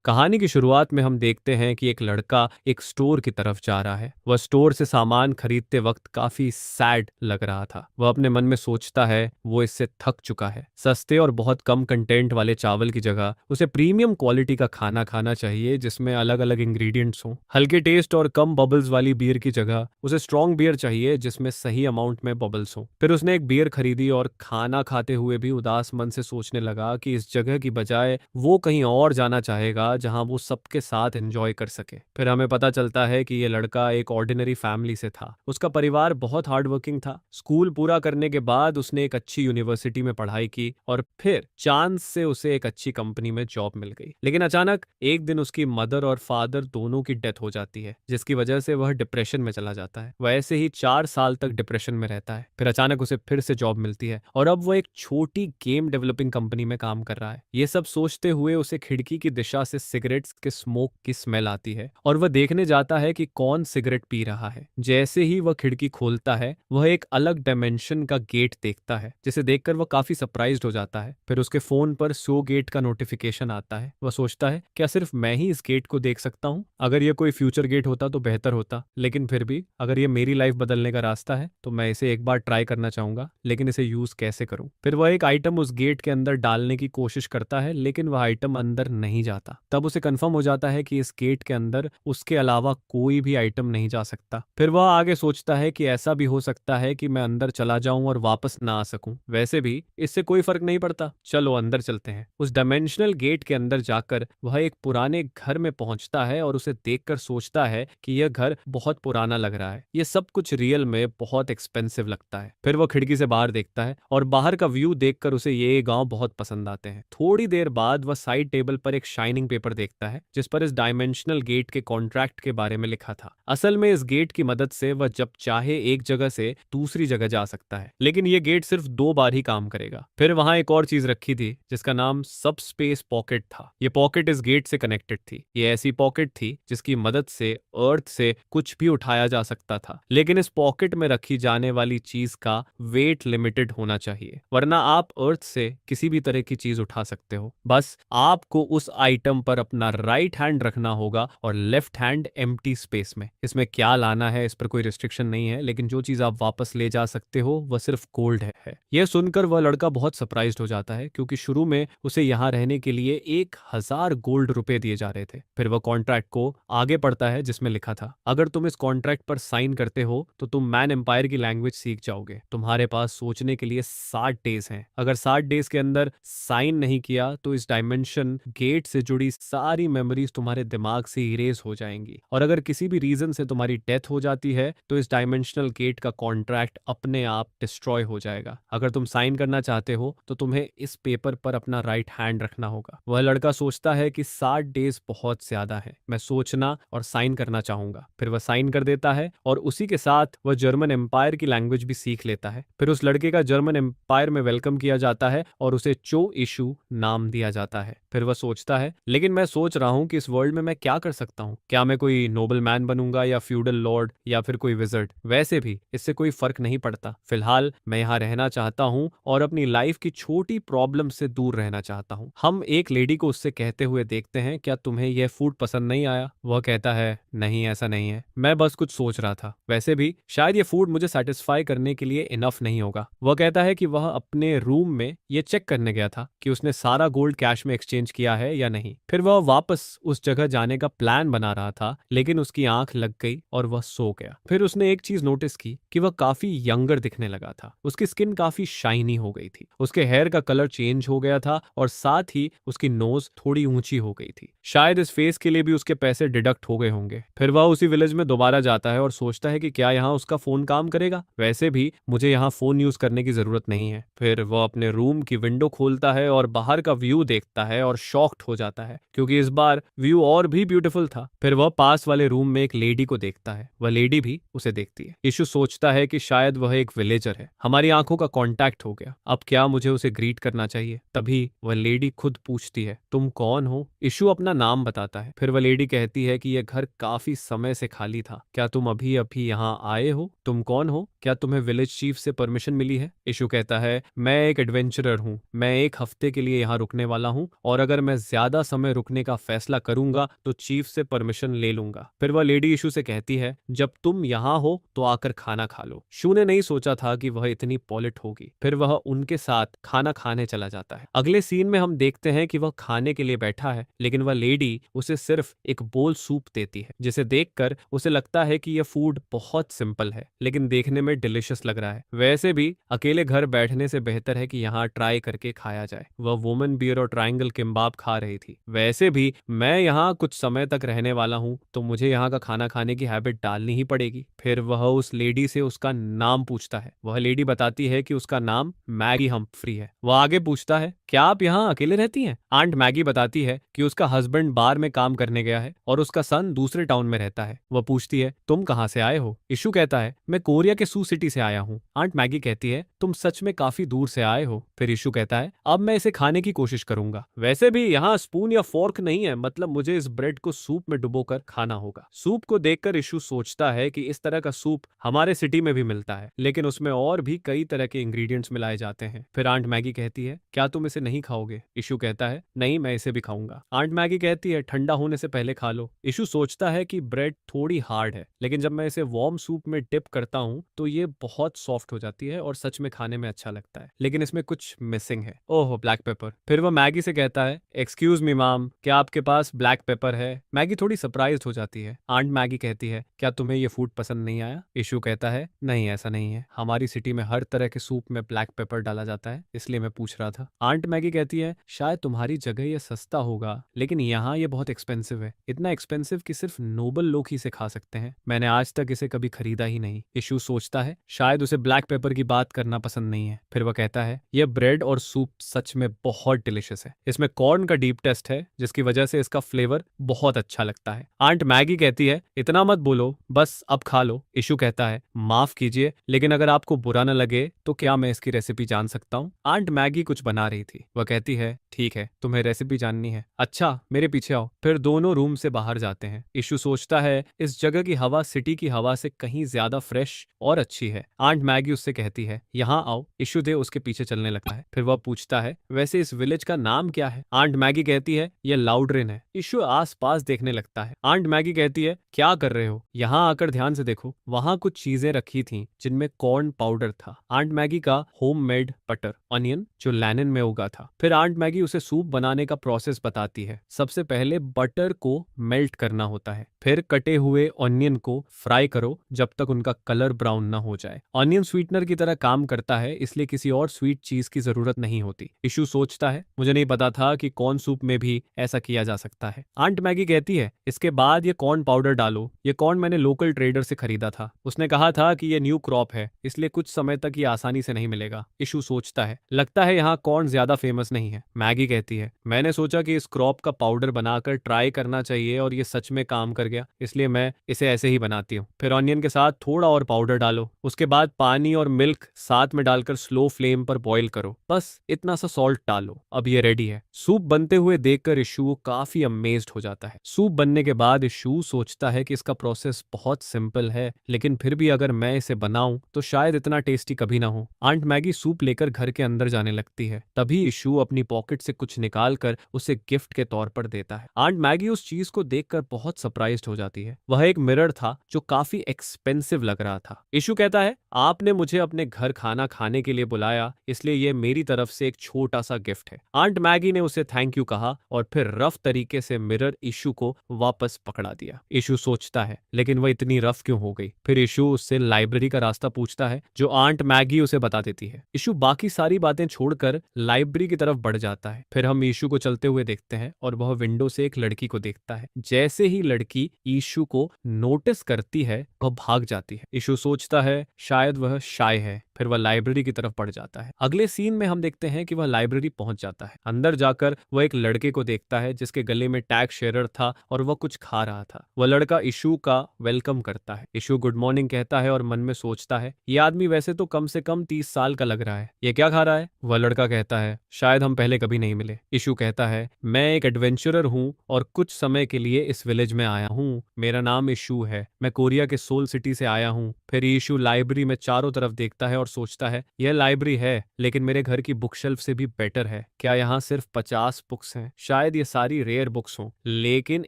कहानी की शुरुआत में हम देखते हैं कि एक लड़का एक स्टोर की तरफ जा रहा है। वह स्टोर से सामान खरीदते वक्त काफी सैड लग रहा था। वह अपने मन में सोचता है वो इससे थक चुका है। सस्ते और बहुत कम कंटेंट वाले चावल की जगह उसे प्रीमियम क्वालिटी का खाना खाना चाहिए जिसमें अलग अलग इंग्रेडिएंट्स हों। हल्के टेस्ट और कम बबल्स वाली बियर की जगह उसे स्ट्रॉन्ग बियर चाहिए जिसमें सही अमाउंट में बबल्स हों। फिर उसने एक बियर खरीदी और खाना खाते हुए भी उदास मन से सोचने लगा कि इस जगह की बजाय वो कहीं और जाना चाहेगा जहां वो सबके साथ एंजॉय कर सके। फिर हमें पता चलता है कि ये लड़का एक ऑर्डिनरी फैमिली से था। उसका परिवार बहुत हार्ड वर्किंग था। स्कूल पूरा करने के बाद उसने एक अच्छी यूनिवर्सिटी में पढ़ाई की और फिर चांस से उसे एक अच्छी कंपनी में जॉब मिल गई। लेकिन अचानक एक दिन उसकी मदर और फादर दोनों की डेथ हो जाती है जिसकी वजह से वह डिप्रेशन में चला जाता है। वह ऐसे ही 4 साल तक डिप्रेशन में रहता है। फिर अचानक उसे फिर से जॉब मिलती है और अब वह एक छोटी गेम डेवलपिंग कंपनी में काम कर रहा है। ये सब सोचते हुए उसे खिड़की की दिशा से सिगरेट्स के स्मोक की स्मेल आती है और वह देखने जाता है कि कौन सिगरेट पी रहा है। जैसे ही वह खिड़की खोलता है वह एक अलग डायमेंशन का गेट देखता है जिसे देखकर वह काफी सरप्राइज्ड हो जाता है। फिर उसके फोन पर शो गेट का नोटिफिकेशन आता है। वह सोचता है क्या सिर्फ मैं ही इस गेट को देख सकता हूँ? अगर यह कोई फ्यूचर गेट होता तो बेहतर होता, लेकिन फिर भी अगर यह मेरी लाइफ बदलने का रास्ता है तो मैं इसे एक बार ट्राई करना चाहूंगा, लेकिन इसे यूज कैसे करूं? फिर वह एक आइटम उस गेट के अंदर डालने की कोशिश करता है लेकिन वह आइटम अंदर नहीं जाता। तब उसे कंफर्म हो जाता है कि इस गेट के अंदर उसके अलावा कोई भी आइटम नहीं जा सकता। फिर वह आगे सोचता है कि ऐसा भी हो सकता है कि मैं अंदर चला जाऊं और वापस ना आ सकूं। वैसे भी इससे कोई फर्क नहीं पड़ता, चलो अंदर चलते हैं। उस डायमेंशनल गेट के अंदर जाकर वह एक पुराने घर में पहुंचता है और उसे देखकर सोचता है कि यह घर बहुत पुराना लग रहा है। यह सब कुछ रियल में बहुत एक्सपेंसिव लगता है। फिर वह खिड़की से बाहर देखता है और बाहर का व्यू देखकर उसे ये गांव बहुत पसंद आते हैं। थोड़ी देर बाद वह साइड टेबल पर एक शाइनिंग पेपर देखता है जिस पर इस डायमेंशनल गेट के कॉन्ट्रैक्ट के बारे में लिखा था। असल में इस गेट की मदद से वह जब चाहे एक जगह से दूसरी जगह जा सकता है, लेकिन यह गेट सिर्फ 2 बार ही काम करेगा। फिर वहां एक और चीज रखी थी जिसका नाम सब स्पेस पॉकेट था। यह पॉकेट इस गेट से कनेक्टेड थी। यह ऐसी पॉकेट थी जिसकी मदद से अर्थ से कुछ भी उठाया जा सकता था, लेकिन इस पॉकेट में रखी जाने वाली चीज का वेट लिमिटेड होना चाहिए, वरना आप अर्थ से किसी भी तरह की चीज उठा सकते हो। बस आपको उस आइटम पर अपना राइट हैंड रखना होगा और लेफ्ट हैंड एम्प्टी स्पेस में। इसमें क्या लाना है इस पर कोई रिस्ट्रिक्शन नहीं है, लेकिन जो चीज आप वापस ले जा सकते हो वह सिर्फ गोल्ड है। यह सुनकर वह लड़का बहुत सरप्राइज्ड हो जाता है क्योंकि शुरू में उसे यहाँ रहने के लिए 1000 गोल्ड रुपए दिए जा रहे थे। फिर वह कॉन्ट्रैक्ट को आगे पढ़ता है जिसमें लिखा था, अगर तुम इस कॉन्ट्रैक्ट पर साइन करते हो तो तुम मैन एम्पायर की लैंग्वेज सीख जाओगे। तुम्हारे पास सोचने के लिए 60 डेज हैं। अगर 60 डेज के अंदर साइन नहीं किया तो इस डायमेंशन गेट से जुड़ी सारी मेमोरीज तुम्हारे दिमाग से इरेज हो जाएंगी, और अगर किसी भी रीजन से तुम्हारी डेथ हो जाती है तो इस डायमेंशनल गेट का कॉन्ट्रैक्ट अपने आप डिस्ट्रॉय हो जाएगा। अगर तुम साइन करना चाहते हो तो तुम्हें इस पेपर पर अपना राइट हैंड रखना होगा। वह लड़का सोचता है कि 60 डेज बहुत ज्यादा है, मैं सोचना और साइन करना चाहूंगा। फिर वह साइन कर देता है और उसी के साथ वह जर्मन एम्पायर की लैंग्वेज भी सीख लेता है। फिर उस लड़के का जर्मन एम्पायर में वेलकम किया जाता है और उसे चो इशू नाम दिया जाता है। फिर वह सोचता है, लेकिन मैं सोच रहा हूँ कि इस वर्ल्ड में मैं क्या कर सकता हूँ? क्या मैं कोई नोबल मैन बनूंगा या फ्यूडल लॉर्ड या फिर कोई विजर्ड? वैसे भी इससे कोई फर्क नहीं पड़ता। फिलहाल मैं यहाँ रहना चाहता हूँ और अपनी लाइफ की छोटी प्रॉब्लम से दूर रहना चाहता हूँ। हम एक लेडी को उससे कहते हुए देखते हैं, क्या तुम्हें यह फूड पसंद नहीं आया? वह कहता है, नहीं ऐसा नहीं है, मैं बस कुछ सोच रहा था। वैसे भी शायद ये फूड मुझे सेटिस्फाई करने के लिए इनफ नहीं होगा। वह कहता है कि वह अपने रूम में ये चेक करने गया था कि उसने सारा गोल्ड कैश में एक्सचेंज किया है या नहीं। फिर वह वापस उस जगह जाने का प्लान बना रहा था, लेकिन उसकी आंख लग गई और वह सो गया। फिर उसने एक चीज नोटिस की कि वह काफी यंगर दिखने लगा था। उसकी स्किन काफी शाइनी हो गई थी, उसके हेयर का कलर चेंज हो गया था और साथ ही उसकी नोज थोड़ी ऊंची हो गई थी। शायद इस फेस के लिए भी उसके पैसे डिडक्ट हो गए होंगे। फिर वह उसी विलेज में दोबारा जाता है और सोचता है कि क्या यहाँ उसका फोन काम करेगा? वैसे भी मुझे यहाँ फोन यूज करने की जरूरत नहीं है। फिर वह अपने रूम की विंडो खोलता है और बाहर का व्यू देखता है और शॉक्ड हो जाता है क्योंकि इस बार व्यू और भी ब्यूटीफुल था। फिर वह पास वाले रूम में एक लेडी को देखता है, वह लेडी भी उसे देखती है। यीशु सोचता है कि शायद वह एक विलेजर है। हमारी आंखों का कांटेक्ट हो गया, अब क्या मुझे उसे ग्रीट करना चाहिए? तभी वह लेडी खुद पूछती है, तुम कौन हो? यीशु अपना नाम बताता है। फिर वह लेडी कहती है कि यह घर काफी समय से खाली था, क्या तुम अभी अभी यहाँ आए हो? तुम कौन हो? क्या तुम्हें विलेज चीफ से परमिशन मिली है? इशू कहता है, मैं एक एडवेंचरर हूँ, मैं एक हफ्ते के लिए यहाँ रुकने वाला हूँ और अगर मैं ज्यादा समय रुकने का फैसला करूंगा तो चीफ से परमिशन ले लूंगा। फिर वह लेडी इशू से कहती है, जब तुम यहाँ हो तो आकर खाना खा लो। शू ने नहीं सोचा था कि वह इतनी पॉलिट होगी। फिर वह उनके साथ खाना खाने चला जाता है। अगले सीन में हम देखते हैं कि वह खाने के लिए बैठा है, लेकिन वह लेडी उसे सिर्फ एक बोल सूप देती है, जिसे देखकर उसे लगता है कि यह फूड बहुत सिंपल है लेकिन देखने में डिलिशियस लग रहा है। वैसे भी अकेले घर बैठने से बेहतर है कि यहाँ ट्राई करके खाया जाए। वह वुमन बियर और ट्रायंगल किम्बाब खा रही थी। वैसे भी मैं यहाँ कुछ समय तक रहने वाला हूँ तो मुझे यहाँ का खाना खाने की हैबिट डालनी ही पड़ेगी। फिर वह उस लेडी से उसका नाम पूछता है। वह लेडी बताती है कि उसका नाम मैगी हम्फ्री है। वह आगे पूछता है, क्या आप यहाँ अकेले रहती हैं? आंट मैगी बताती है कि उसका हस्बैंड बार में काम करने गया है और उसका सन दूसरे टाउन में रहता है। वह पूछती है, तुम कहाँ से आए हो? इशू कहता है, मैं कोरिया के सू सिटी से आया हूँ। आंट मैगी कहती है, तुम सच में काफी दूर से आए हो। फिर इशू कहता है, अब मैं इसे खाने की कोशिश करूंगा। वैसे भी यहाँ स्पून या फोर्क नहीं है, मतलब मुझे इस ब्रेड को सूप में डुबोकर खाना होगा। सूप को देखकर इशू सोचता है कि इस तरह का सूप हमारे सिटी में भी मिलता है, लेकिन उसमें और भी कई तरह के इंग्रेडिएंट्स मिलाए जाते हैं। फिर आंट मैगी कहती है, क्या तुम इसे नहीं खाओगे? इशू कहता है, नहीं, मैं इसे भी खाऊंगा। आंट मैगी कहती है, ठंडा होने से पहले खा लो। इशू सोचता है कि ब्रेड थोड़ी हार्ड है, लेकिन जब मैं इसे वार्म सूप में डिप करता हूँ तो ये बहुत सॉफ्ट हो जाती है और सच में खाने में अच्छा लगता है, लेकिन इसमें कुछ मिसिंग है। ओह, ब्लैक पेपर। फिर वह मैगी से कहता है, एक्सक्यूज मी मैम, क्या आपके पास ब्लैक पेपर है? मैगी थोड़ी सरप्राइज्ड हो जाती है। आंट मैगी कहती है, क्या तुम्हें ये फूड पसंद नहीं आया? इशू कहता है, नहीं, ऐसा नहीं है, हमारी सिटी में हर तरह के सूप में ब्लैक पेपर डाला जाता है, इसलिए मैं पूछ रहा था। आंट मैगी कहती है, शायद तुम्हारी जगह ये सस्ता होगा, लेकिन यहाँ ये बहुत एक्सपेंसिव है, इतना एक्सपेंसिव कि सिर्फ नोबल लोग ही इसे खा सकते हैं। मैंने आज तक इसे कभी खरीदा ही नहीं। इशू सोचता है शायद उसे ब्लैक पेपर की बात करना पसंद नहीं है। फिर वह कहता है, यह ब्रेड और सूप सच में बहुत डिलिशियस है, इसमें कॉर्न का डीप टेस्ट है जिसकी वजह से इसका फ्लेवर बहुत अच्छा लगता है। आंट मैगी कहती है, इतना मत बोलो, बस अब खा लो। इशू कहता है, माफ कीजिए, लेकिन अगर आपको बुरा न लगे तो क्या मैं इसकी रेसिपी जान सकता हूँ? आंट मैगी कुछ बना रही थी। वह कहती है, ठीक है, तुम्हें रेसिपी जाननी है, अच्छा मेरे पीछे आओ। फिर दोनों रूम से बाहर जाते हैं। इशू सोचता है, इस जगह की हवा सिटी की हवा से कहीं ज्यादा फ्रेश और अच्छी है। आंट मैगी उससे कहती है, यहाँ आओ। इशू दे उसके पीछे चलने लगता है। फिर वह पूछता है, वैसे इस विलेज का नाम क्या है? आंट मैगी कहती है, यह लाउड्रिन है। इशू आस पास देखने लगता है। आंट मैगी कहती है, क्या कर रहे हो? यहाँ आकर ध्यान से देखो, वहां कुछ चीजें रखी थी जिनमें कॉर्न पाउडर था। आंट मैगी का होम मेड बटर ऑनियन जो लैनिन में उगा था। फिर आंट मैगी उसे सूप बनाने का प्रोसेस बताती है। सबसे पहले बटर को मेल्ट करना होता है, फिर कटे हुए ऑनियन को फ्राई करो जब तक उनका कलर ब्राउन ना हो जाए। ऑनियन स्वीटनर की तरह काम करता है, इसलिए किसी और स्वीट चीज की जरूरत नहीं होती। इशू सोचता है, मुझे नहीं पता था कि कॉर्न सूप में भी ऐसा किया जा सकता है। आंट मैगी कहती है, इसके बाद ये कॉर्न पाउडर डालो। ये कॉर्न मैंने लोकल ट्रेडर से खरीदा था, उसने कहा था कि ये न्यू क्रॉप है, इसलिए कुछ समय तक ये आसानी से नहीं मिलेगा। इशू सोचता है, लगता है यहाँ कॉर्न ज्यादा फेमस नहीं है। मैगी कहती है, मैंने सोचा कि इस क्रॉप का पाउडर बनाकर ट्राई करना चाहिए और ये सच में काम कर गया, इसलिए मैं इसे ऐसे ही बनाती हूँ। फिर ऑनियन के साथ थोड़ा और पाउडर डालो, उसके बाद पानी और मिल्क साथ में डालकर स्लो फ्लेम पर बॉईल करो, बस इतना सा सॉल्ट डालो। अब ये रेडी है। सूप बनते हुए देखकर इशू काफी अमेज्ड हो जाता है। सूप बनने के बाद इशू सोचता है कि इसका प्रोसेस बहुत सिंपल है, लेकिन फिर भी अगर मैं इसे बनाऊं तो शायद इतना टेस्टी कभी ना हो। आंट मैगी सूप लेकर घर के अंदर जाने लगती है, तभी इशू अपनी पॉकेट से कुछ निकाल कर उसे गिफ्ट के तौर पर देता है। आंट मैगी उस चीज को देखकर बहुत सरप्राइज्ड हो जाती है। वह एक मिरर था जो काफी एक्सपेंसिव लग रहा था। इशू कहता है, आपने मुझे अपने घर खाना खाने के लिए बुलाया, इसलिए यह मेरी तरफ से एक छोटा सा गिफ्ट है। आंट मैगी ने उसे थैंक यू कहा और फिर रफ तरीके से मिरर इशू को वापस पकड़ा दिया। इशू सोचता है, लेकिन वह इतनी रफ क्यों हो गई? फिर इशू उससे लाइब्रेरी का रास्ता पूछता है जो आंट मैगी उसे बता देती है। इशू बाकी सारी बातें छोड़कर लाइब्रेरी की तरफ बढ़ जाता है। फिर हम इशू को चलते हुए देखते हैं और वह विंडो से एक लड़की को देखता है। जैसे ही लड़की इशू को नोटिस करती है, वह भाग जाती है। इशू सोचता है शायद वह शाय है। फिर वह लाइब्रेरी की तरफ बढ़ जाता है। अगले सीन में हम देखते हैं कि वह लाइब्रेरी पहुंच जाता है। अंदर जाकर वह एक लड़के को देखता है जिसके गले में टैग शेयर था और वह कुछ खा रहा था। वह लड़का इशू का वेलकम करता है। इशू गुड मॉर्निंग कहता है और मन में सोचता है, ये आदमी वैसे तो कम से कम 30 साल का लग रहा है, ये क्या खा रहा है? वह लड़का कहता है, शायद हम पहले कभी नहीं मिले। इशू कहता है, मैं एक एडवेंचरर हूँ और कुछ समय के लिए इस विलेज में आया हूँ, मेरा नाम इशू है, मैं कोरिया के सोल सिटी से आया हूँ। फिर इशू इशू लाइब्रेरी में चारों तरफ देखता है और सोचता है यह लाइब्रेरी है लेकिन मेरे घर की बुक शेल्फ से भी बेटर है। क्या यहाँ सिर्फ 50 बुक्स हैं? शायद ये सारी रेयर बुक्स हों। लेकिन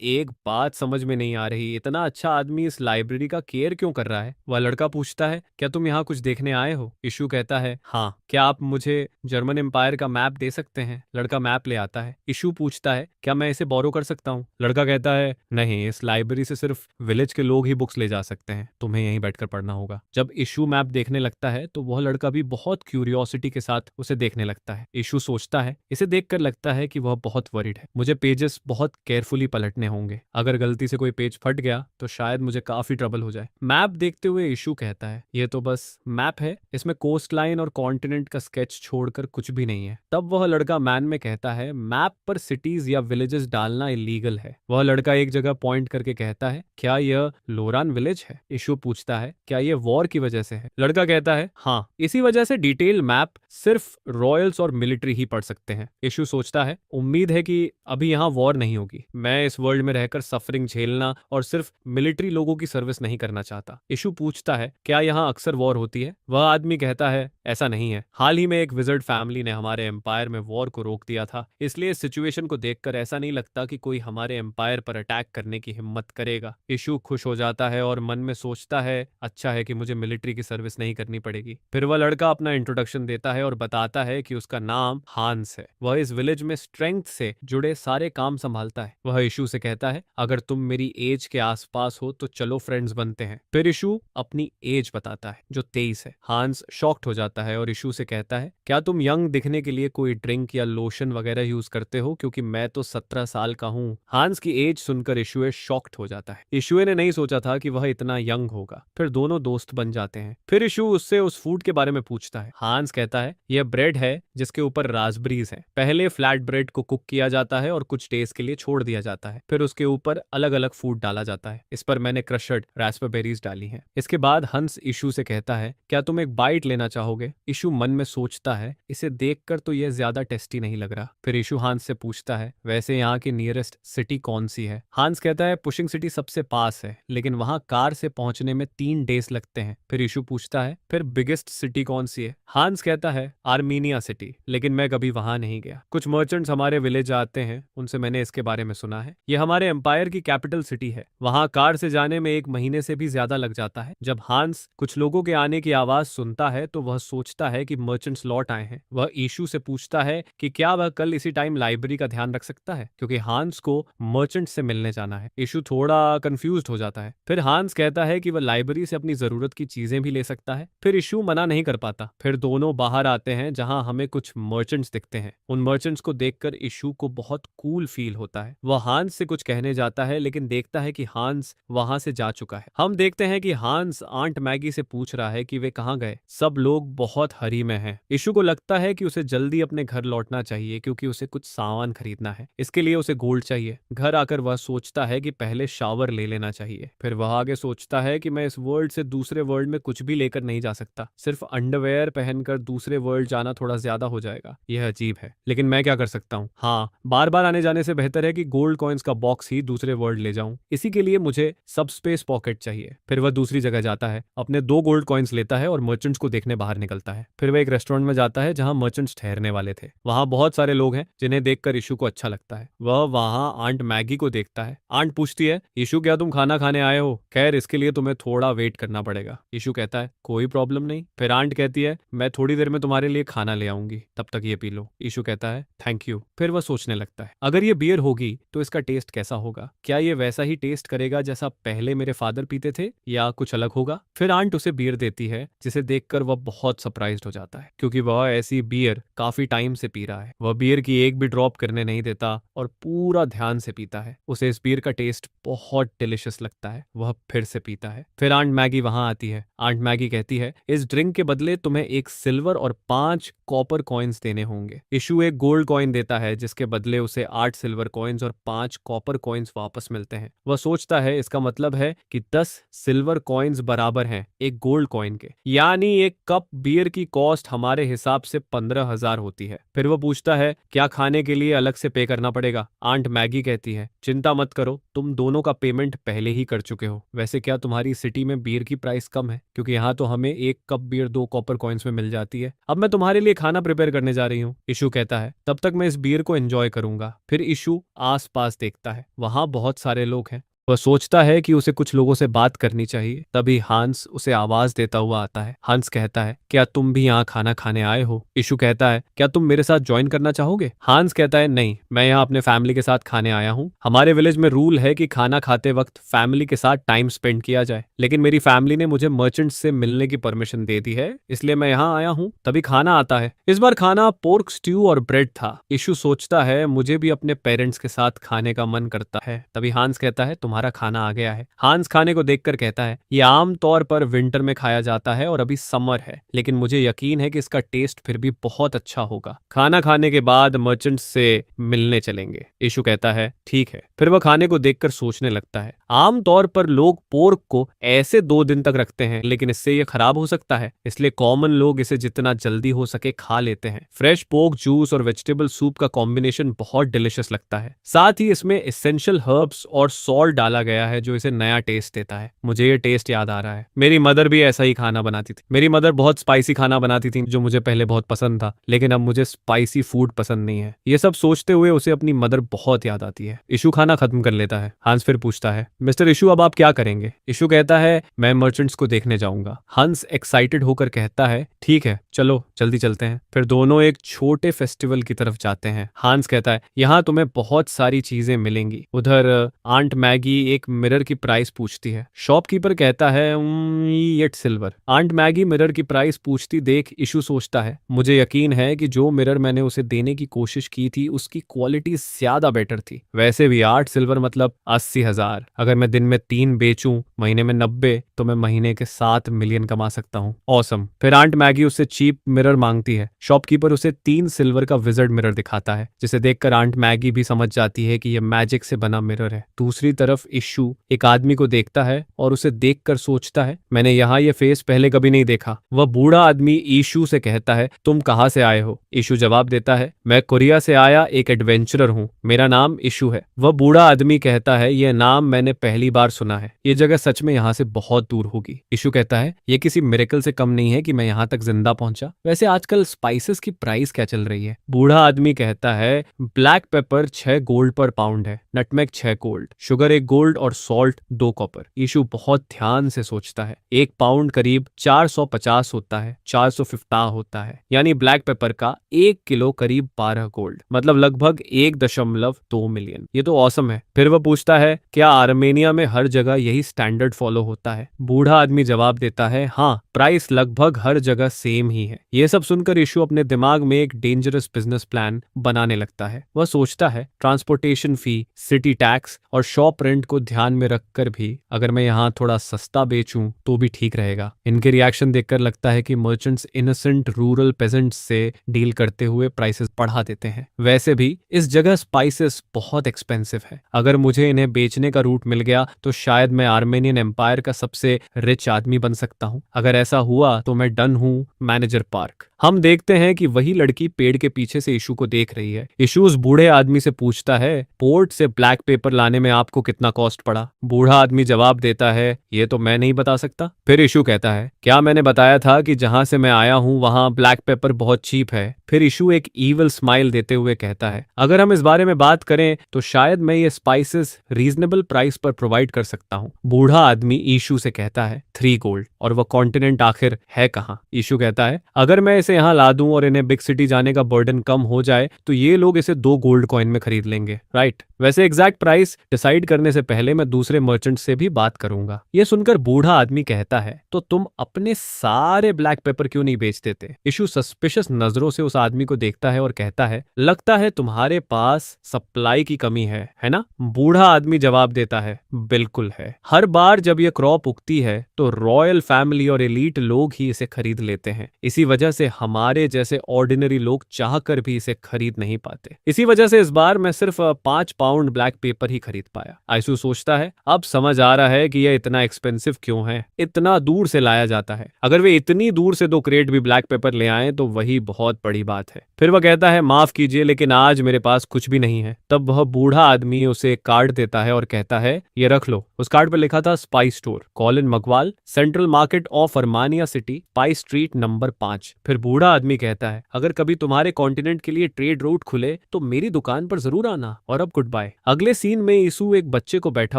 एक बात समझ में नहीं आ रही, इतना अच्छा आदमी इस लाइब्रेरी का केयर क्यों कर रहा है? वह लड़का पूछता है क्या तुम यहाँ कुछ देखने आए हो? इशू कहता है हाँ, क्या आप मुझे जर्मन एम्पायर का मैप दे सकते हैं? लड़का मैप ले आता है। इशू पूछता है क्या मैं इसे बोरो कर सकता हूँ? लड़का कहता है नहीं, इस लाइब्रेरी से सिर्फ विलेज के लोग ही बुक्स ले जा सकते हैं, तुम्हें यहीं बैठकर पढ़ना होगा। जब इशू मैप देखने लगता है तो वह लड़का भी बहुत क्यूरियोसिटी के साथ उसे देखने लगता है। इशू सोचता है इसे देखकर लगता है कि वह बहुत वरीड है, मुझे पेजेस बहुत केयरफुली पलटने होंगे, अगर गलती से कोई पेज फट गया तो शायद मुझे काफी ट्रबल हो जाए। मैप देखते हुए इशू कहता है यह तो बस मैप है, इसमें कोस्ट लाइन और कॉन्टिनेंट का स्केच छोड़कर कुछ भी नहीं है। तब वह लड़का मैन में कहता है मैप पर सिटीज या विलेजेस डालना इलीगल है। वह लड़का एक जगह पॉइंट करके कहता है क्या यह लोरान विलेज है? इशू पूछता है क्या यह वॉर की वजह से है? लड़का कहता है हाँ, इसी वजह से डिटेल मैप सिर्फ रॉयल्स और मिलिट्री ही पढ़ सकते हैं। इशू सोचता है उम्मीद है कि अभी यहाँ वॉर नहीं होगी, मैं इस वर्ल्ड में रहकर सफरिंग झेलना और सिर्फ मिलिट्री लोगों की सर्विस नहीं करना चाहता। इशू पूछता है क्या यहाँ अक्सर वॉर होती है? वह आदमी कहता है ऐसा नहीं है, हाल ही में एक विजर्ड फैमिली ने हमारे एम्पायर में वॉर को रोक दिया था, इसलिए इस सिचुएशन को देखकर ऐसा नहीं लगता कि कोई हमारे एम्पायर पर अटैक करने की हिम्मत करेगा। इशू खुश हो जाता है और मन में सोचता है अच्छा है कि मुझे मिलिट्री की सर्विस नहीं करनी पड़ेगी। फिर वह लड़का अपना इंट्रोडक्शन देता है और बताता है कि उसका नाम हांस है, वह इस विलेज में स्ट्रेंथ से जुड़े सारे काम संभालता है। वह इशू से कहता है अगर तुम मेरी एज के आसपास हो तो चलो फ्रेंड्स बनते हैं। फिर इशू अपनी एज बताता है जो 23 है। हांस शॉक्ड हो जाता है और इशू से कहता है क्या तुम यंग दिखने के लिए कोई ड्रिंक या लोशन वगैरह यूज करते हो, क्योंकि मैं तो 17 साल का हूँ। हांस की एज सुनकर इशुए शॉक्ड हो जाता है। इशुए ने नहीं सोचा था कि वह इतना यंग होगा। फिर दोनों दोस्त बन जाते हैं। फिर इशू उससे उस फूड के बारे में पूछता है। हांस कहता है यह ब्रेड है जिसके ऊपर रास्पबेरीज है। पहले फ्लैट ब्रेड को कुक किया जाता है और कुछ डेज के लिए छोड़ दिया जाता है, फिर उसके ऊपर अलग अलग फूड डाला जाता है। इस पर मैंने क्रशड रास्पबेरीज डाली हैं। इसके बाद हंस इशू से कहता है क्या तुम एक बाइट लेना चाहोगे? इशू मन में सोचता है इसे देखकर तो यह ज्यादा टेस्टी नहीं लग रहा। फिर इशू हांस से पूछता है वैसे यहाँ की नियरेस्ट सिटी कौन सी है? हांस कहता है पुशिंग सिटी सबसे पास है, लेकिन वहां कार से पहुंचने में 3 डेज लगते हैं। फिर इशू पूछता है फिर बिगेस्ट सिटी कौन सी है? हांस कहता है आर्मीनिया सिटी, लेकिन मैं कभी वहां नहीं गया। कुछ मर्चेंट्स हमारे विलेज आते हैं, उनसे मैंने इसके बारे में सुना है। यह हमारे एम्पायर की कैपिटल सिटी है, वहां कार से जाने में 1 महीने से भी ज्यादा लग जाता है। जब हांस कुछ लोगों के आने की आवाज सुनता है तो वह सोचता है कि मर्चेंट्स लौट आए हैं। वह इशू से पूछता है कि क्या वह कल इसी टाइम लाइब्रेरी का ध्यान रख सकता है, क्योंकि हांस को मर्चेंट से मिलने जाना है। इशू थोड़ा कंफ्यूज्ड हो जाता है। फिर हांस कहता है कि वह लाइब्रेरी से अपनी जरूरत की चीजें भी ले सकता है। फिर इशू मना नहीं कर पाता। फिर दोनों बाहर आते हैं जहां हमें कुछ मर्चेंट्स दिखते हैं। उन मर्चेंट्स को देखकर इशू को बहुत कूल फील होता है। वह हांस से कुछ कहने जाता है लेकिन देखता है कि हांस वहां से जा चुका है। हम देखते हैं कि हांस आंट मैगी से पूछ रहा है कि वे कहाँ गए। सब लोग बहुत हरी में हैं। इशू को लगता है कि उसे जल्दी अपने घर लौटना चाहिए क्योंकि उसे कुछ सामान खरीदना है। इसके लिए उसे गोल्ड चाहिए। घर आकर वह सोचता है कि पहले शावर ले लेना चाहिए। फिर वह आगे सोचता है कि मैं इस वर्ल्ड से दूसरे वर्ल्ड में कुछ भी लेकर नहीं जा सकता। सिर्फ अंडरवेयर पहनकर दूसरे वर्ल्ड जाना थोड़ा ज्यादा हो जाएगा। यह अजीब है, लेकिन मैं क्या कर सकता हूँ? हाँ, बार बार आने जाने से बेहतर है कि गोल्ड कॉइन्स का बॉक्स ही दूसरे वर्ल्ड ले जाऊं। इसी के लिए मुझे सब स्पेस पॉकेट चाहिए। फिर वह दूसरी जगह जाता है, अपने 2 गोल्ड कॉइन्स लेता है और मर्चेंट्स को देखने बाहर निकलता है। फिर वह एक रेस्टोरेंट में जाता है जहां मर्चेंट्स ठहरने वाले थे। वहां बहुत सारे लोग हैं जिन्हें देखकर इशू को अच्छा लगता है। वह वहां आंट मैगी को देखता है। आंट पूछती है इशू क्या तुम खाना खाने आए हो? खैर इसके लिए तुम्हें थोड़ा वेट करना पड़ेगा। इशू कहता है कोई प्रॉब्लम नहीं। फिर आंट कहती है मैं थोड़ी देर में तुम्हारे लिए खाना ले आऊंगी, तब तक ये पी लो। इशू कहता है थैंक यू। फिर वह सोचने लगता है अगर ये बियर होगी तो इसका टेस्ट कैसा होगा? क्या ये वैसा ही टेस्ट करेगा जैसा पहले मेरे फादर पीते थे या कुछ अलग होगा? फिर आंट उसे बियर देती है जिसे देखकर वह बहुत सरप्राइज्ड हो जाता है क्योंकि वह ऐसी बियर काफी टाइम से पी रहा है। वह बियर की एक भी ड्रॉप करने नहीं देता और पूरा ध्यान से पीता है। उसे इस बियर का टेस्ट बहुत डिलिशियस लगता है। वह फिर से पीता है। फिर आंट मैगी वहां आती है। आंट मैगी कहती है इस ड्रिंक के बदले तुम्हें 1 सिल्वर और 5 कॉपर कॉइन्स देने होंगे। इशू एक गोल्ड कॉइन देता है जिसके बदले उसे 8 सिल्वर कॉइन्स और 5 कॉपर कॉइन्स वापस मिलते हैं। वह सोचता है इसका मतलब है कि 10 सिल्वर कॉइन्स बराबर हैं 1 गोल्ड कॉइन के, यानी 1 कप बियर की कॉस्ट हमारे हिसाब से 15,000 होती है। फिर वह पूछता है क्या खाने के लिए अलग से पे करना पड़ेगा? आंट मैगी कहती है चिंता मत करो, तुम दोनों का पेमेंट पहले ही कर चुके हो। वैसे क्या तुम्हारी सिटी में बियर की प्राइस कम है, क्योंकि यहाँ तो हमें एक कप बियर 2 कॉपर कॉइन्स में मिल जाती है। अब मैं तुम्हारे लिए खाना प्रिपेयर करने जा रही हूँ, इशू कहता है। तब तक मैं इस बियर को एंजॉय करूंगा। फिर इशू आस पास देखता है, वहां बहुत सारे लोग हैं। वह सोचता है कि उसे कुछ लोगों से बात करनी चाहिए। तभी हांस उसे आवाज देता हुआ आता है। हांस कहता है, क्या तुम भी यहाँ खाना खाने आए हो? इशू कहता है, क्या तुम मेरे साथ ज्वाइन करना चाहोगे? हांस कहता है, नहीं, मैं यहाँ अपने फैमिली के साथ खाने आया हूँ। हमारे विलेज में रूल है कि खाना खाते वक्त फैमिली के साथ टाइम स्पेंड किया जाए, लेकिन मेरी फैमिली ने मुझे मर्चेंट से मिलने की परमिशन दे दी है, इसलिए मैं यहाँ आया हूँ। तभी खाना आता है। इस बार खाना पोर्क स्ट्यू और ब्रेड था। इशू सोचता है, मुझे भी अपने पेरेंट्स के साथ खाने का मन करता है। तभी हांस कहता है, तुम्हारा खाना आ गया है। हांस खाने को देखकर कहता है, ये आम तौर पर विंटर में खाया जाता है और अभी समर है, लेकिन मुझे यकीन है कि इसका टेस्ट फिर भी बहुत अच्छा होगा। खाना खाने के बाद मर्चेंट से मिलने चलेंगे। इशू कहता है, ठीक है। फिर वह खाने को देखकर सोचने लगता है, आम तौर पर लोग पोर्क को ऐसे 2 दिन तक रखते हैं, लेकिन इससे यह खराब हो सकता है, इसलिए कॉमन लोग इसे जितना जल्दी हो सके खा लेते हैं। फ्रेश पोर्क जूस और वेजिटेबल सूप का कॉम्बिनेशन बहुत डिलिशियस लगता है। साथ ही इसमें एसेंशियल हर्ब्स और सॉल्ट डाला गया है, जो इसे नया टेस्ट देता है। मुझे ये टेस्ट याद आ रहा है, मेरी मदर भी ऐसा ही खाना बनाती थी। मेरी मदर बहुत स्पाइसी खाना बनाती थी, जो मुझे पहले बहुत पसंद था, लेकिन अब मुझे स्पाइसी फूड पसंद नहीं है। ये सब सोचते हुए उसे अपनी मदर बहुत याद आती है। इशू खाना खत्म कर लेता है। हंस फिर पूछता है, मिस्टर इशू, अब आप क्या करेंगे? इशू कहता है, मैं मर्चेंट्स को देखने जाऊंगा। हंस एक्साइटेड होकर कहता है, ठीक है, चलो जल्दी चलते हैं। फिर दोनों एक छोटे फेस्टिवल की तरफ जाते हैं। हंस कहता है, यहाँ तुम्हें बहुत सारी चीजें मिलेंगी। उधर आंट मैगी एक मिरर की प्राइस पूछती है। शॉपकीपर कहता है, 8 सिल्वर। आंट मैगी मिरर की प्राइस पूछती देख इशू सोचता है, मुझे यकीन है कि जो मिरर मैंने उसे देने की कोशिश की थी उसकी क्वालिटी ज्यादा बेटर थी। वैसे भी 8 सिल्वर मतलब 80,000। अगर मैं दिन में 3 बेचूं, महीने में 90, तो मैं महीने के 7 मिलियन कमा सकता हूँ। ऑसम। फिर आंट मैगी उससे चीप मिरर मांगती है। शॉपकीपर उसे 3 सिल्वर का विजर्ड मिरर दिखाता है, जिसे देखकर आंट मैगी भी समझ जाती है कि यह मैजिक से बना मिरर है। दूसरी तरफ इशू एक आदमी को देखता है और उसे देखकर सोचता है, मैंने यहाँ ये फेस पहले कभी नहीं देखा। वह बूढ़ा आदमी इशू से कहता है, तुम कहाँ से आए हो? इशू जवाब देता है, मैं कोरिया से आया एक एडवेंचरर हूँ, मेरा नाम इशू है। वह बूढ़ा आदमी कहता है, यह नाम मैंने पहली बार सुना है, ये जगह सच में यहाँ से बहुत दूर होगी। इशू कहता है, यह किसी मिरेकल से कम नहीं है कि मैं यहाँ तक जिंदा पहुंचा। वैसे आजकल स्पाइसेस की प्राइस क्या चल रही है? बूढ़ा आदमी कहता है, ब्लैक पेपर 6 गोल्ड पर पाउंड है, नटमेग 6 गोल्ड, शुगर 1 गोल्ड और सॉल्ट 2 कॉपर। इशू बहुत ध्यान से सोचता है, 1 पाउंड करीब 450 होता है, 450 होता है, यानी ब्लैक पेपर का 1 किलो करीब 12 गोल्ड, मतलब लगभग 1.2 मिलियन। ये तो ऑसम है। फिर वह पूछता है, क्या आर्मेनिया में हर जगह यही स्टैंडर्ड फॉलो होता है? बूढ़ा आदमी जवाब देता है, हाँ, प्राइस लगभग हर जगह सेम ही है। ये सब सुनकर इशू अपने दिमाग में एक डेंजरस बिजनेस प्लान बनाने लगता है। वह सोचता है, ट्रांसपोर्टेशन फी, सिटी टैक्स और शॉप रेंट को ध्यान में रखकर भी अगर मैं यहाँ थोड़ा सस्ता बेचूं तो भी ठीक रहेगा। इनके रिएक्शन देखकर लगता है कि मर्चेंट्स इनोसेंट रूरल पेजेंट्स से डील करते हुए प्राइसेस बढ़ा देते हैं। वैसे भी इस जगह स्पाइसेस बहुत एक्सपेंसिव है। अगर मुझे इन्हें बेचने का रूट मिल गया तो शायद मैं आर्मेनियन एम्पायर का सबसे रिच आदमी बन सकता हूँ। अगर ऐसा हुआ तो मैं डन हूँ, मैनेजर पार्क। हम देखते हैं कि वही लड़की पेड़ के पीछे से इशू को देख रही है। इशू उस बूढ़े आदमी से पूछता है, पोर्ट से ब्लैक पेपर लाने में आपको कितना कॉस्ट पड़ा? बूढ़ा आदमी जवाब देता है, ये तो मैं नहीं बता सकता। फिर इशू कहता है, क्या मैंने बताया था कि जहां से मैं आया हूं वहां ब्लैक पेपर बहुत चीप है? फिर इशू एक ईवल स्माइल देते हुए कहता है, अगर हम इस बारे में बात करें तो शायद मैं ये स्पाइसेस रीजनेबल प्राइस पर प्रोवाइड कर सकता हूँ। बूढ़ा आदमी इशू से कहता है, 3 गोल्ड। और वह कॉन्टिनेंट आखिर है कहाँ? इशू कहता है, अगर मैं इसे यहाँ ला दूं और इन्हें बिग सिटी जाने का बर्डन कम हो जाए तो ये लोग इसे 2 गोल्ड कॉइन में खरीद लेंगे, राइट? वैसे एग्जैक्ट प्राइस डिसाइड करने से पहले मैं दूसरे मर्चेंट से भी बात करूंगा। ये सुनकर बूढ़ा आदमी कहता है, तो तुम अपने सारे ब्लैक पेपर क्यों नहीं बेच देते? इशू सस्पिशियस नजरों से उस आदमी को देखता है और कहता है, लगता है तुम्हारे पास सप्लाई की कमी है ना? बूढ़ा आदमी जवाब देता है, बिल्कुल है। हर बार जब यह क्रॉप उगती है तो रॉयल फैमिली और एलीट लोग ही इसे खरीद लेते हैं। इसी वजह से हमारे जैसे ऑर्डिनरी लोग चाहकर भी इसे खरीद नहीं पाते। इसी वजह से इस बार मैं सिर्फ 5 पाउंड ब्लैक पेपर ही खरीद पाया। आइसू सोचता है अब समझ आ रहा है कि यह इतना एक्सपेंसिव क्यों है, इतना दूर से लाया जाता है। अगर वे इतनी दूर से 2 क्रेट भी ब्लैक पेपर ले आए तो वही बहुत बड़ी बात है। फिर वह कहता है माफ कीजिए लेकिन आज मेरे पास कुछ भी नहीं है। तब वह बूढ़ा आदमी उसे एक कार्ड देता है और कहता है ये रख लो। उस कार्ड पर लिखा था spice store, Colin Makwal, central market of Armania city, pie street number 5। फिर बूढ़ा आदमी कहता है अगर कभी तुम्हारे कॉन्टिनेंट के लिए ट्रेड रूट खुले तो मेरी दुकान पर जरूर आना, और अब गुड बाय। अगले सीन में यीशु एक बच्चे को बैठा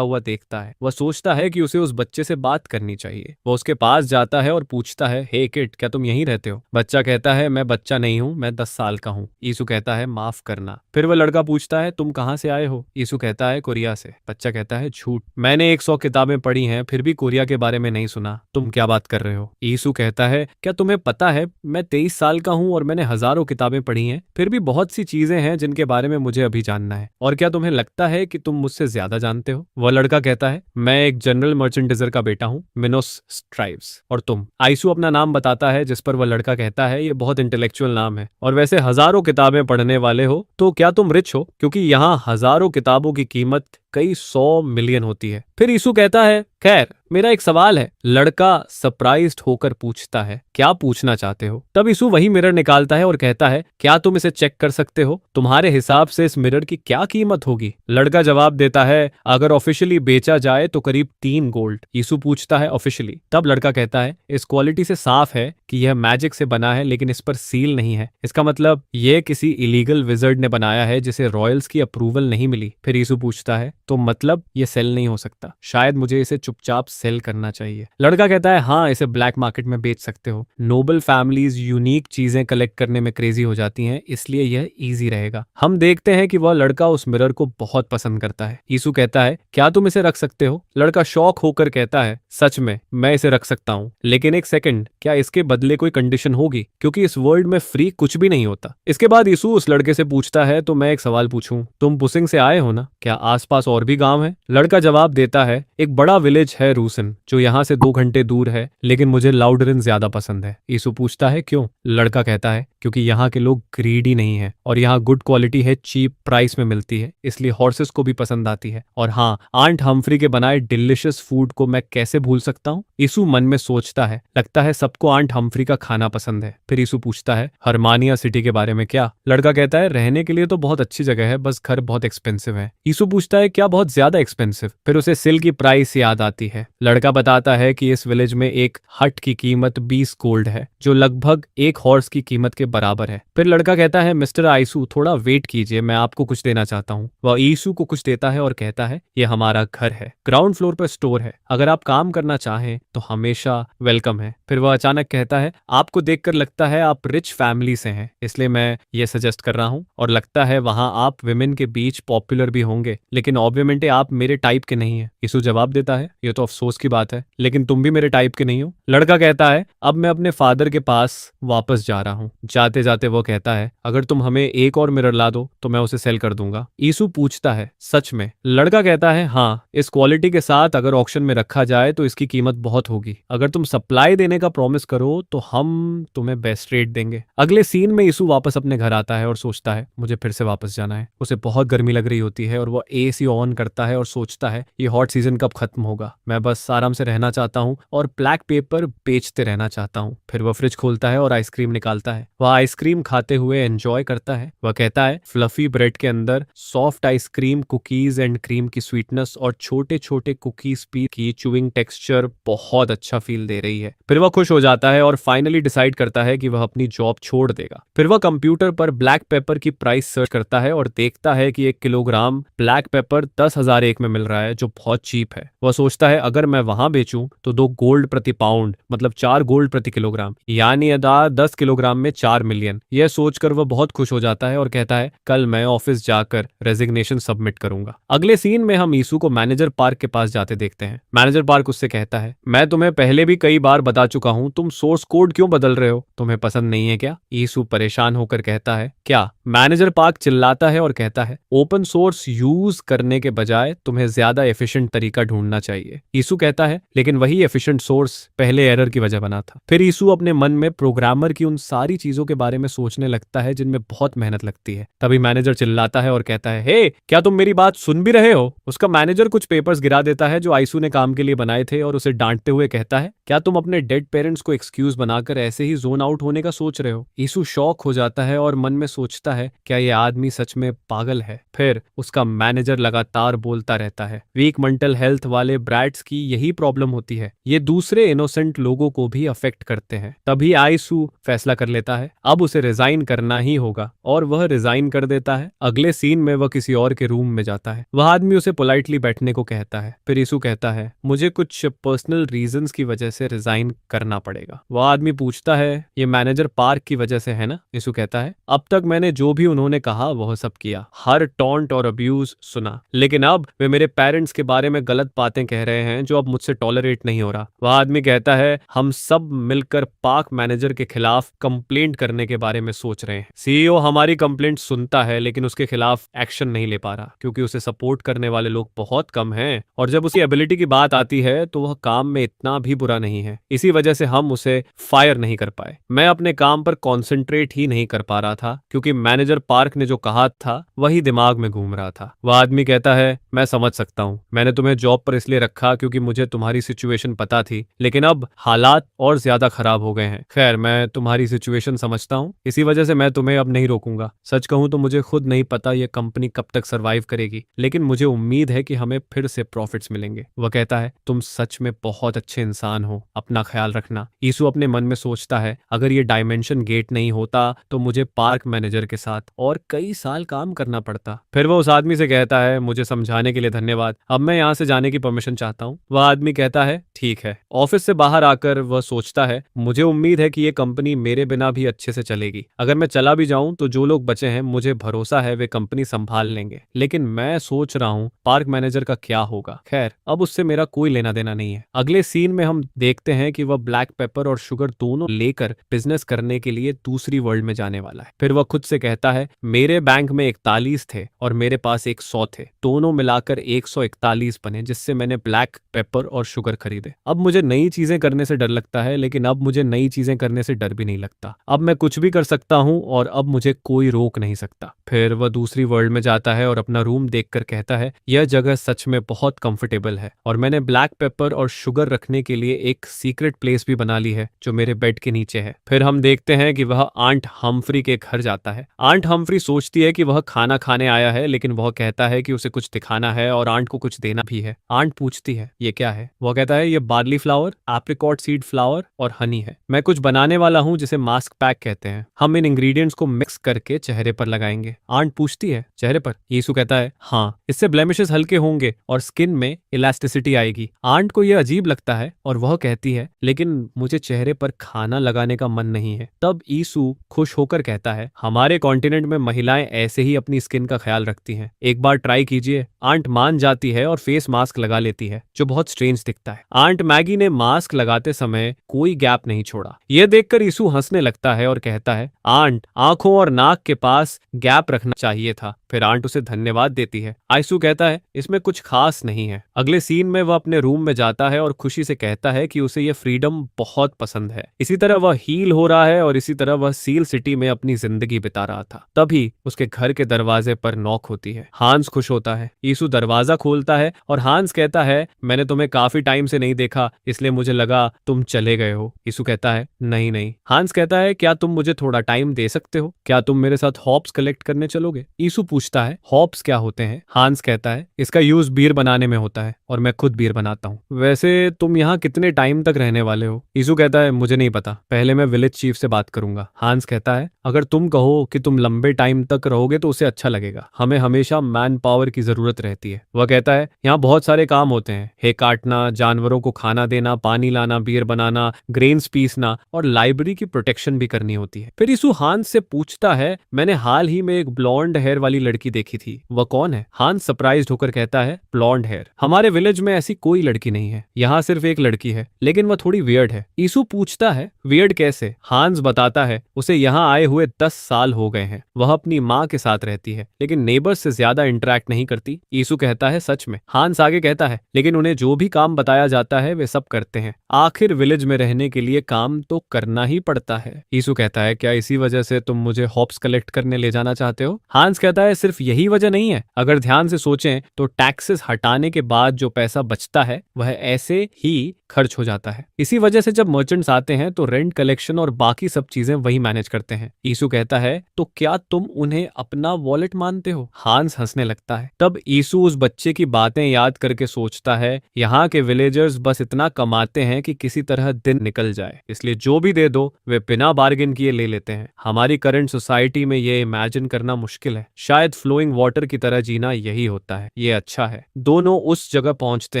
हुआ देखता है। वह सोचता है कि उसे उस बच्चे से बात करनी चाहिए। वह उसके पास जाता है और पूछता है हे किड, क्या तुम यहीं रहते हो? बच्चा कहता है मैं बच्चा नहीं हूँ, मैं 10 साल का हूँ। यीशु कहता है माफ करना। फिर वह लड़का पूछता है तुम कहाँ से आए हो? यीशु कहता है कोरिया से। बच्चा कहता है झूठ, मैंने 100 किताबें पढ़ी हैं फिर भी कोरिया के बारे में नहीं सुना, तुम क्या बात कर रहे हो? यीशु कहता है क्या तुम्हें पता है मैं 23 साल का हूँ और मैंने हजारों किताबें पढ़ी हैं, फिर भी बहुत सी चीजें हैं जिनके बारे में मुझे अभी जानना है। और क्या तुम्हें लगता है कि तुम मुझसे ज्यादा जानते हो? वह लड़का कहता है मैं एक जनरल मर्चेंडाइजर का बेटा हूँ, मिनोस स्ट्राइव्स। और तुम? आइसू अपना नाम बताता है जिस पर वह लड़का कहता है ये बहुत इंटेलेक्चुअल नाम है, और वैसे हजारों किताबें पढ़ने वाले हो तो क्या तुम रिच हो? क्योंकि यहाँ हजारों किताबों की कीमत कई 100 मिलियन होती है। फिर यीशु कहता है खैर मेरा एक सवाल है। लड़का सरप्राइज्ड होकर पूछता है क्या पूछना चाहते हो? तब यीशु वही मिरर निकालता है और कहता है क्या तुम इसे चेक कर सकते हो? तुम्हारे हिसाब से इस मिरर की क्या कीमत होगी? लड़का जवाब देता है अगर ऑफिशियली बेचा जाए तो करीब 3 गोल्ड। यीशु पूछता है ऑफिशियली? तब लड़का कहता है इस क्वालिटी से साफ है कि यह मैजिक से बना है लेकिन इस पर सील नहीं है, इसका मतलब यह किसी इलीगल विजर्ड ने बनाया है जिसे रॉयल्स की अप्रूवल नहीं मिली। फिर यीशु पूछता है तो मतलब ये सेल नहीं हो सकता? शायद मुझे इसे चुपचाप सेल करना चाहिए। लड़का कहता है हाँ इसे ब्लैक मार्केट में बेच सकते हो। नोबल फैमिलीज यूनिक चीजें कलेक्ट करने में क्रेजी हो जाती हैं, इसलिए यह इजी रहेगा। हम देखते हैं कि वह लड़का उस मिरर को बहुत पसंद करता है। यीशु कहता है क्या तुम इसे रख सकते हो? लड़का शौक होकर कहता है सच में मैं इसे रख सकता हूँ, लेकिन एक सेकंड, क्या इसके बदले कोई कंडीशन होगी? क्योंकि इस वर्ल्ड में फ्री कुछ भी नहीं होता। इसके बाद यीशु उस लड़के से पूछता है तो मैं एक सवाल पूछूं, तुम बुसिंग से आए हो ना? क्या आसपास और भी गांव है? लड़का जवाब देता है एक बड़ा विलेज है रूसन जो यहाँ से 2 घंटे दूर है, लेकिन मुझे लाउडरिन ज्यादा पसंद है। यीशु पूछता है क्यों? लड़का कहता है क्योंकि यहाँ के लोग ग्रीडी नहीं है और यहाँ गुड क्वालिटी है, चीप प्राइस में मिलती है, इसलिए हॉर्सेस को भी पसंद आती है। और हाँ, आंट हम्फ्री के बनाए डिलिशियस फूड को मैं कैसे भूल सकता हूँ? यीशु मन में सोचता है लगता है सबको आंट हम्फ्री का खाना पसंद है। फिर यीशु पूछता है हरमानिया सिटी के बारे में क्या? लड़का कहता है रहने के लिए तो बहुत अच्छी जगह है, बस घर बहुत एक्सपेंसिव है। यीशु पूछता है क्या बहुत ज्यादा एक्सपेंसिव? फिर उसे सिल की प्राइस याद आती है। लड़का बताता है कि इस विलेज में एक हट की कीमत 20 गोल्ड है जो लगभग एक हॉर्स की कीमत के बराबर है। फिर लड़का कहता है मिस्टर आइसू थोड़ा वेट कीजिए, मैं आपको कुछ देना चाहता हूँ। वह यीशु को कुछ देता है और कहता है ये हमारा घर है, ग्राउंड फ्लोर पर स्टोर है, अगर आप काम करना चाहें तो हमेशा वेलकम है। फिर वह अचानक कहता है आपको देखकर लगता है आप रिच फैमिली से हैं, इसलिए मैं ये सजेस्ट कर रहा हूँ, और लगता है वहां आप विमेन के बीच पॉपुलर भी होंगे, लेकिन ऑब्वियसली आप मेरे टाइप के नहीं है। यीशु जवाब देता है ये तो अफसोस की बात है, लेकिन तुम भी मेरे टाइप के नहीं हो। लड़का कहता है अब मैं अपने फादर के पास वापस जा रहा हूँ। जाते जाते वो कहता है अगर तुम हमें एक और मिरर ला दो तो मैं उसे सेल कर दूंगा। यीशु पूछता है सच में? लड़का कहता है हाँ, इस क्वालिटी के साथ अगर ऑक्शन में रखा जाए तो इसकी कीमत बहुत होगी। अगर तुम सप्लाई देने का प्रॉमिस करो तो हम तुम्हें बेस्ट रेट देंगे। अगले सीन में यीशु वापस अपने घर आता है और सोचता है मुझे फिर से वापस जाना है। उसे बहुत गर्मी लग रही होती है और वह एसी ऑन करता है और सोचता है ये हॉट सीजन कब खत्म होगा, मैं बस आराम से रहना चाहता हूँ और ब्लैक पेपर बेचते रहना चाहता हूँ। फिर वह फ्रिज खोलता है और आइसक्रीम निकालता है। वह आइसक्रीम खाते हुए एंजॉय करता है। वह कहता है फ्लफी ब्रेड के अंदर soft ice cream, cookies and cream की स्वीटनेस और छोटे छोटे कुकीज की चुविंग टेक्सचर बहुत अच्छा फील दे रही है। फिर वह खुश हो जाता है और फाइनली डिसाइड करता है कि वह अपनी जॉब छोड़ देगा। फिर वह कंप्यूटर पर ब्लैक पेपर की प्राइस सर्च करता है और देखता है कि 1 किलोग्राम ब्लैक पेपर 10,001 में मिल रहा है, जो बहुत चीप है। वह सोचता है अगर मैं वहां बेचूं तो 2 गोल्ड प्रति पाउंड मतलब 4 गोल्ड प्रति किलोग्राम, यानी अदा 10 किलोग्राम में 4 मिलियन। यह सोचकर वह बहुत खुश हो जाता है और कहता है कल मैं ऑफिस जाकर रेजिग्नेशन सबमिट करूंगा। अगले सीन में हम यीशु को मैनेजर पार्क के पास जाते देखते हैं। मैनेजर पार्क उससे कहता है मैं तुम्हें पहले भी कई बार बता चुका हूं, तुम सोर्स कोड क्यों बदल रहे हो? तुम्हें पसंद नहीं है क्या? यीशु परेशान होकर कहता है क्या मैनेजर पार्क चिल्लाता है और कहता है, ओपन सोर्स यूज करने के बजाय तुम्हें ज्यादा एफिशिएंट तरीका ढूंढना चाहिए। यीशु कहता है, लेकिन वही एफिशिएंट सोर्स पहले एरर की वजह बना था। फिर यीशु अपने मन में प्रोग्रामर की उन सारी चीजों के बारे में सोचने लगता है जिनमें बहुत मेहनत लगती है। तभी मैनेजर चिल्लाता है और कहता है, हे क्या तुम मेरी बात सुन भी रहे हो? उसका मैनेजर कुछ पेपर्स गिरा देता है जो आयसू ने काम के लिए बनाए थे और उसे डांटते हुए कहता है, क्या तुम अपने डेड पेरेंट्स को एक्सक्यूज बनाकर ऐसे ही जोन आउट होने का सोच रहे हो? यीशु शॉक हो जाता है और मन में सोचता है, क्या यह आदमी सच में पागल है? फिर उसका मैनेजर लगातार बोलता रहता है, वीक मेंटल हेल्थ वाले ब्रैट्स की यही प्रॉब्लम होती है, ये दूसरे इनोसेंट लोगों को भी अफेक्ट करते हैं। तभी आयसू फैसला कर लेता है, अब उसे रिजाइन करना ही होगा और वह रिजाइन कर देता है। अगले सीन में वह किसी और के रूम में जाता है। वह आदमी उसे पोलाइटली बैठने को कहता है। फिर यीशु कहता है, मुझे कुछ पर्सनल रीजंस की वजह से रिजाइन करना पड़ेगा। वह आदमी पूछता है, ये मैनेजर पार्क की वजह से है ना? यीशु कहता है, अब तक मैंने जो भी उन्होंने कहा वह सब किया, हर टॉन्ट और अब्यूज सुना, लेकिन अब वे मेरे पेरेंट्स के बारे में गलत बातें कह रहे हैं जो अब मुझसे टॉलरेट नहीं हो रहा। वह आदमी कहता है, हम सब मिलकर पार्क मैनेजर के खिलाफ कंप्लेंट करने के बारे में सोच रहे हैं। सीईओ हमारी कंप्लेंट सुनता है लेकिन उसके खिलाफ एक्शन नहीं ले पा रहा क्योंकि उसे सपोर्ट करने वाले लोग बहुत कम हैं और जब उसकी एबिलिटी की बात आती है तो वह काम में इतना भी बुरा नहीं है। इसी वजह से हम उसे फायर नहीं कर पाए। मैं अपने काम पर कॉन्सेंट्रेट ही नहीं कर पा रहा था क्योंकि मैनेजर पार्क ने जो कहा था वही दिमाग में घूम रहा था। वह आदमी कहता है, मैं समझ सकता हूँ, मैंने तुम्हें जॉब पर इसलिए रखा क्योंकि मुझे तुम्हारी सिचुएशन पता थी, लेकिन अब हालात और ज्यादा खराब हो गए हैं। खैर, मैं तुम्हारी सिचुएशन समझता हूँ, इसी वजह से मैं तुम्हें अब नहीं रोकूंगा। सच कहूँ तो मुझे खुद नहीं पता ये कंपनी कब तक सरवाइव करेगी, लेकिन मुझे उम्मीद है कि हमें फिर से प्रॉफिट्स मिलेंगे। वह कहता है, तुम सच में बहुत अच्छे इंसान हो, अपना ख्याल रखना। यीशु अपने मन में सोचता है, अगर ये डायमेंशन गेट नहीं होता तो मुझे पार्क मैनेजर के साथ और कई साल काम करना पड़ता। फिर वह उस आदमी से कहता है, मुझे समझाने के लिए धन्यवाद, अब मैं यहाँ से जाने की परमिशन चाहता हूँ। वह आदमी कहता है, ठीक है। ऑफिस से बाहर आकर वह सोचता है, मुझे उम्मीद है कि ये कंपनी मेरे बिना भी अच्छे से चलेगी। अगर मैं चला भी जाऊं तो जो लोग बचे हैं मुझे भरोसा है वे कंपनी संभाल लेंगे, लेकिन मैं सोच रहा हूं पार्क मैनेजर का क्या होगा। खैर, अब उससे मेरा कोई लेना देना नहीं है। अगले सीन में हम देखते हैं कि वह ब्लैक पेपर और शुगर दोनों लेकर बिजनेस करने के लिए दूसरी वर्ल्ड में जाने वाला है। फिर वह खुद से कहता है, मेरे बैंक में 41 थे और मेरे पास 100 थे, दोनों मिलाकर 141 बने, जिससे मैंने ब्लैक पेपर और शुगर खरीदे। अब मुझे नई चीजें करने से डर लगता है, लेकिन अब मुझे नई चीजें करने से डर भी नहीं लगता। अब मैं कुछ भी कर सकता हूँ और अब मुझे कोई रोक नहीं सकता। फिर वह दूसरी वर्ल्ड में जाता है और अपना रूम देखकर कहता है, यह जगह सच में बहुत कंफर्टेबल है और मैंने ब्लैक पेपर और शुगर रखने के लिए एक सीक्रेट प्लेस भी बना ली है जो मेरे बेड के नीचे है। फिर हम देखते हैं कि वह आंट हम्फ्री के घर जाता है। आंट हम्फ्री सोचती है कि वह खाना खाने आया है, लेकिन वह कहता है कि उसे कुछ दिखाना है और आंट को कुछ देना भी है। आंट पूछती है, ये क्या है? वह कहता है, ये barley flower, apricot seed flower और हनी है। मैं कुछ बनाने वाला हूँ जिसे मास्क पैक कहते हैं। हम इन इंग्रेडिएंट्स को मिक्स करके चेहरे पर लगाएंगे। आंट पूछती है, चेहरे पर? यीशु कहता है, हाँ, इससे ब्लेमिशेस हल्के होंगे और स्किन में इलास्टिसिटी आएगी। आंट को यह अजीब लगता है और वह कहती है, लेकिन मुझे चेहरे पर खाना लगाने का मन नहीं है। तब यीशु खुश होकर कहता है, हमारे कॉन्टिनेंट में महिलाएं ऐसे ही अपनी स्किन का ख्याल रखती हैं, एक बार ट्राई कीजिए। आंट मान जाती है और फेस मास्क लगा लेती है जो बहुत स्ट्रेंज दिखता है। आंट मैगी ने मास्क लगाते समय कोई गैप नहीं छोड़ा। यह देखकर यीशु हंसने लगता है और कहता है, आंट, आंखों और नाक के पास गैप रखना चाहिए था। फिर आंट उसे धन्यवाद देती है। यीशु कहता है, इसमें कुछ खास नहीं है। अगले सीन में वह अपने रूम में जाता है और खुशी से कहता है कि उसे यह फ्रीडम बहुत पसंद है। इसी तरह वह हील हो रहा है और इसी तरह वह सील सिटी में अपनी जिंदगी बिता रहा था। तभी उसके घर के दरवाजे पर नॉक होती है। हांस खुश होता है। यीशु दरवाजा खोलता है और हांस कहता है, मैंने तुम्हें काफी टाइम से नहीं देखा, इसलिए मुझे लगा तुम चले गए हो। यीशु कहता है, नहीं नहीं। हांस कहता है, क्या तुम मुझे थोड़ा टाइम दे सकते हो? क्या तुम मेरे साथ हॉप्स कलेक्ट करने चलोगे? यीशु पूछता है, हॉप्स क्या होते हैं? हांस कहता है, इसका यूज बीयर बनाने में होता है और मैं खुद बीयर बनाता हूँ। वैसे तुम यहाँ कितने टाइम तक रहने वाले हो? यीशु कहता है, मुझे नहीं पता, पहले मैं विलेज चीफ से बात करूंगा। हांस कहता है, अगर तुम कहो कि तुम लंबे टाइम तक रहोगे तो उसे अच्छा लगेगा। हमें हमेशा मैन पावर की जरूरत रहती है। वह कहता है, यहाँ बहुत सारे काम होते हैं, हे काटना, जानवरों को खाना देना, पानी लाना, बीयर बनाना, करना, ग्रेन्स पीसना और लाइब्रेरी की प्रोटेक्शन भी करनी होती है। फिर यीशु हांस से पूछता है, मैंने हाल ही में एक ब्लॉन्ड हेयर वाली लड़की देखी थी, वह कौन है? हांस सरप्राइज्ड होकर कहता है, ब्लॉन्ड हेयर? हमारे विलेज में ऐसी कोई लड़की नहीं है, यहाँ सिर्फ एक लड़की है, लेकिन वह थोड़ी वियर्ड है। यीशु पूछता है, वियर्ड कैसे? हांस बताता है, उसे यहाँ आए हुए 10 साल हो गए हैं। वह अपनी माँ के साथ रहती है, लेकिन नेबर्स से ज्यादा इंटरेक्ट नहीं करती। यीशु कहता है, सच में? हांस आगे कहता है, लेकिन उन्हें जो भी काम बताया जाता है वे सब करते हैं। आखिर विलेज में रहने के लिए काम तो करना ही पड़ता है। यीशु कहता है, क्या इसी वजह से तुम मुझे हॉप्स कलेक्ट करने ले जाना चाहते हो? हांस कहता है, सिर्फ यही वजह नहीं है। अगर ध्यान से सोचें तो टैक्सेस हटाने के बाद जो पैसा बचता है वह ऐसे ही खर्च हो जाता है। इसी वजह से जब मर्चेंट्स आते हैं तो रेंट कलेक्शन और बाकी सब चीजें वही मैनेज करते हैं। यीशु कहता है, तो क्या तुम उन्हें अपना वॉलेट मानते हो? हांस हंसने लगता है। तब यीशु उस बच्चे की बातें याद करके सोचता है, यहाँ के विलेजर्स बस इतना कमाते हैं कि किसी तरह दिन निकल जाए, इसलिए जो भी दे दो वे बिना बार्गेन किए ले लेते हैं। हमारी करंट सोसाइटी में ये इमेजिन करना मुश्किल है। शायद फ्लोइंग वाटर की तरह जीना यही होता है। ये अच्छा है। दोनों उस जगह पहुंचते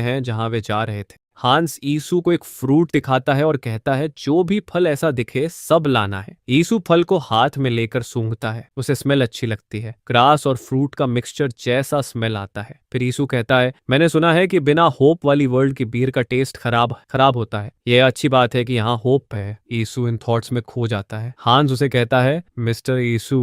हैं जहां वे जा रहे थे। हांस यीशु को एक फ्रूट दिखाता है और कहता है, जो भी फल ऐसा दिखे सब लाना है। यीशु फल को हाथ में लेकर सूंघता है, उसे स्मेल अच्छी लगती है। ग्रास और फ्रूट का मिक्सचर जैसा स्मेल आता है। फिर यीशु कहता है, मैंने सुना है कि बिना होप वाली वर्ल्ड की बीयर का टेस्ट खराब होता है। यह अच्छी बात है कि यहाँ होप है। यीशु इन थॉट्स में खो जाता है। हांस उसे कहता है, मिस्टर यीशु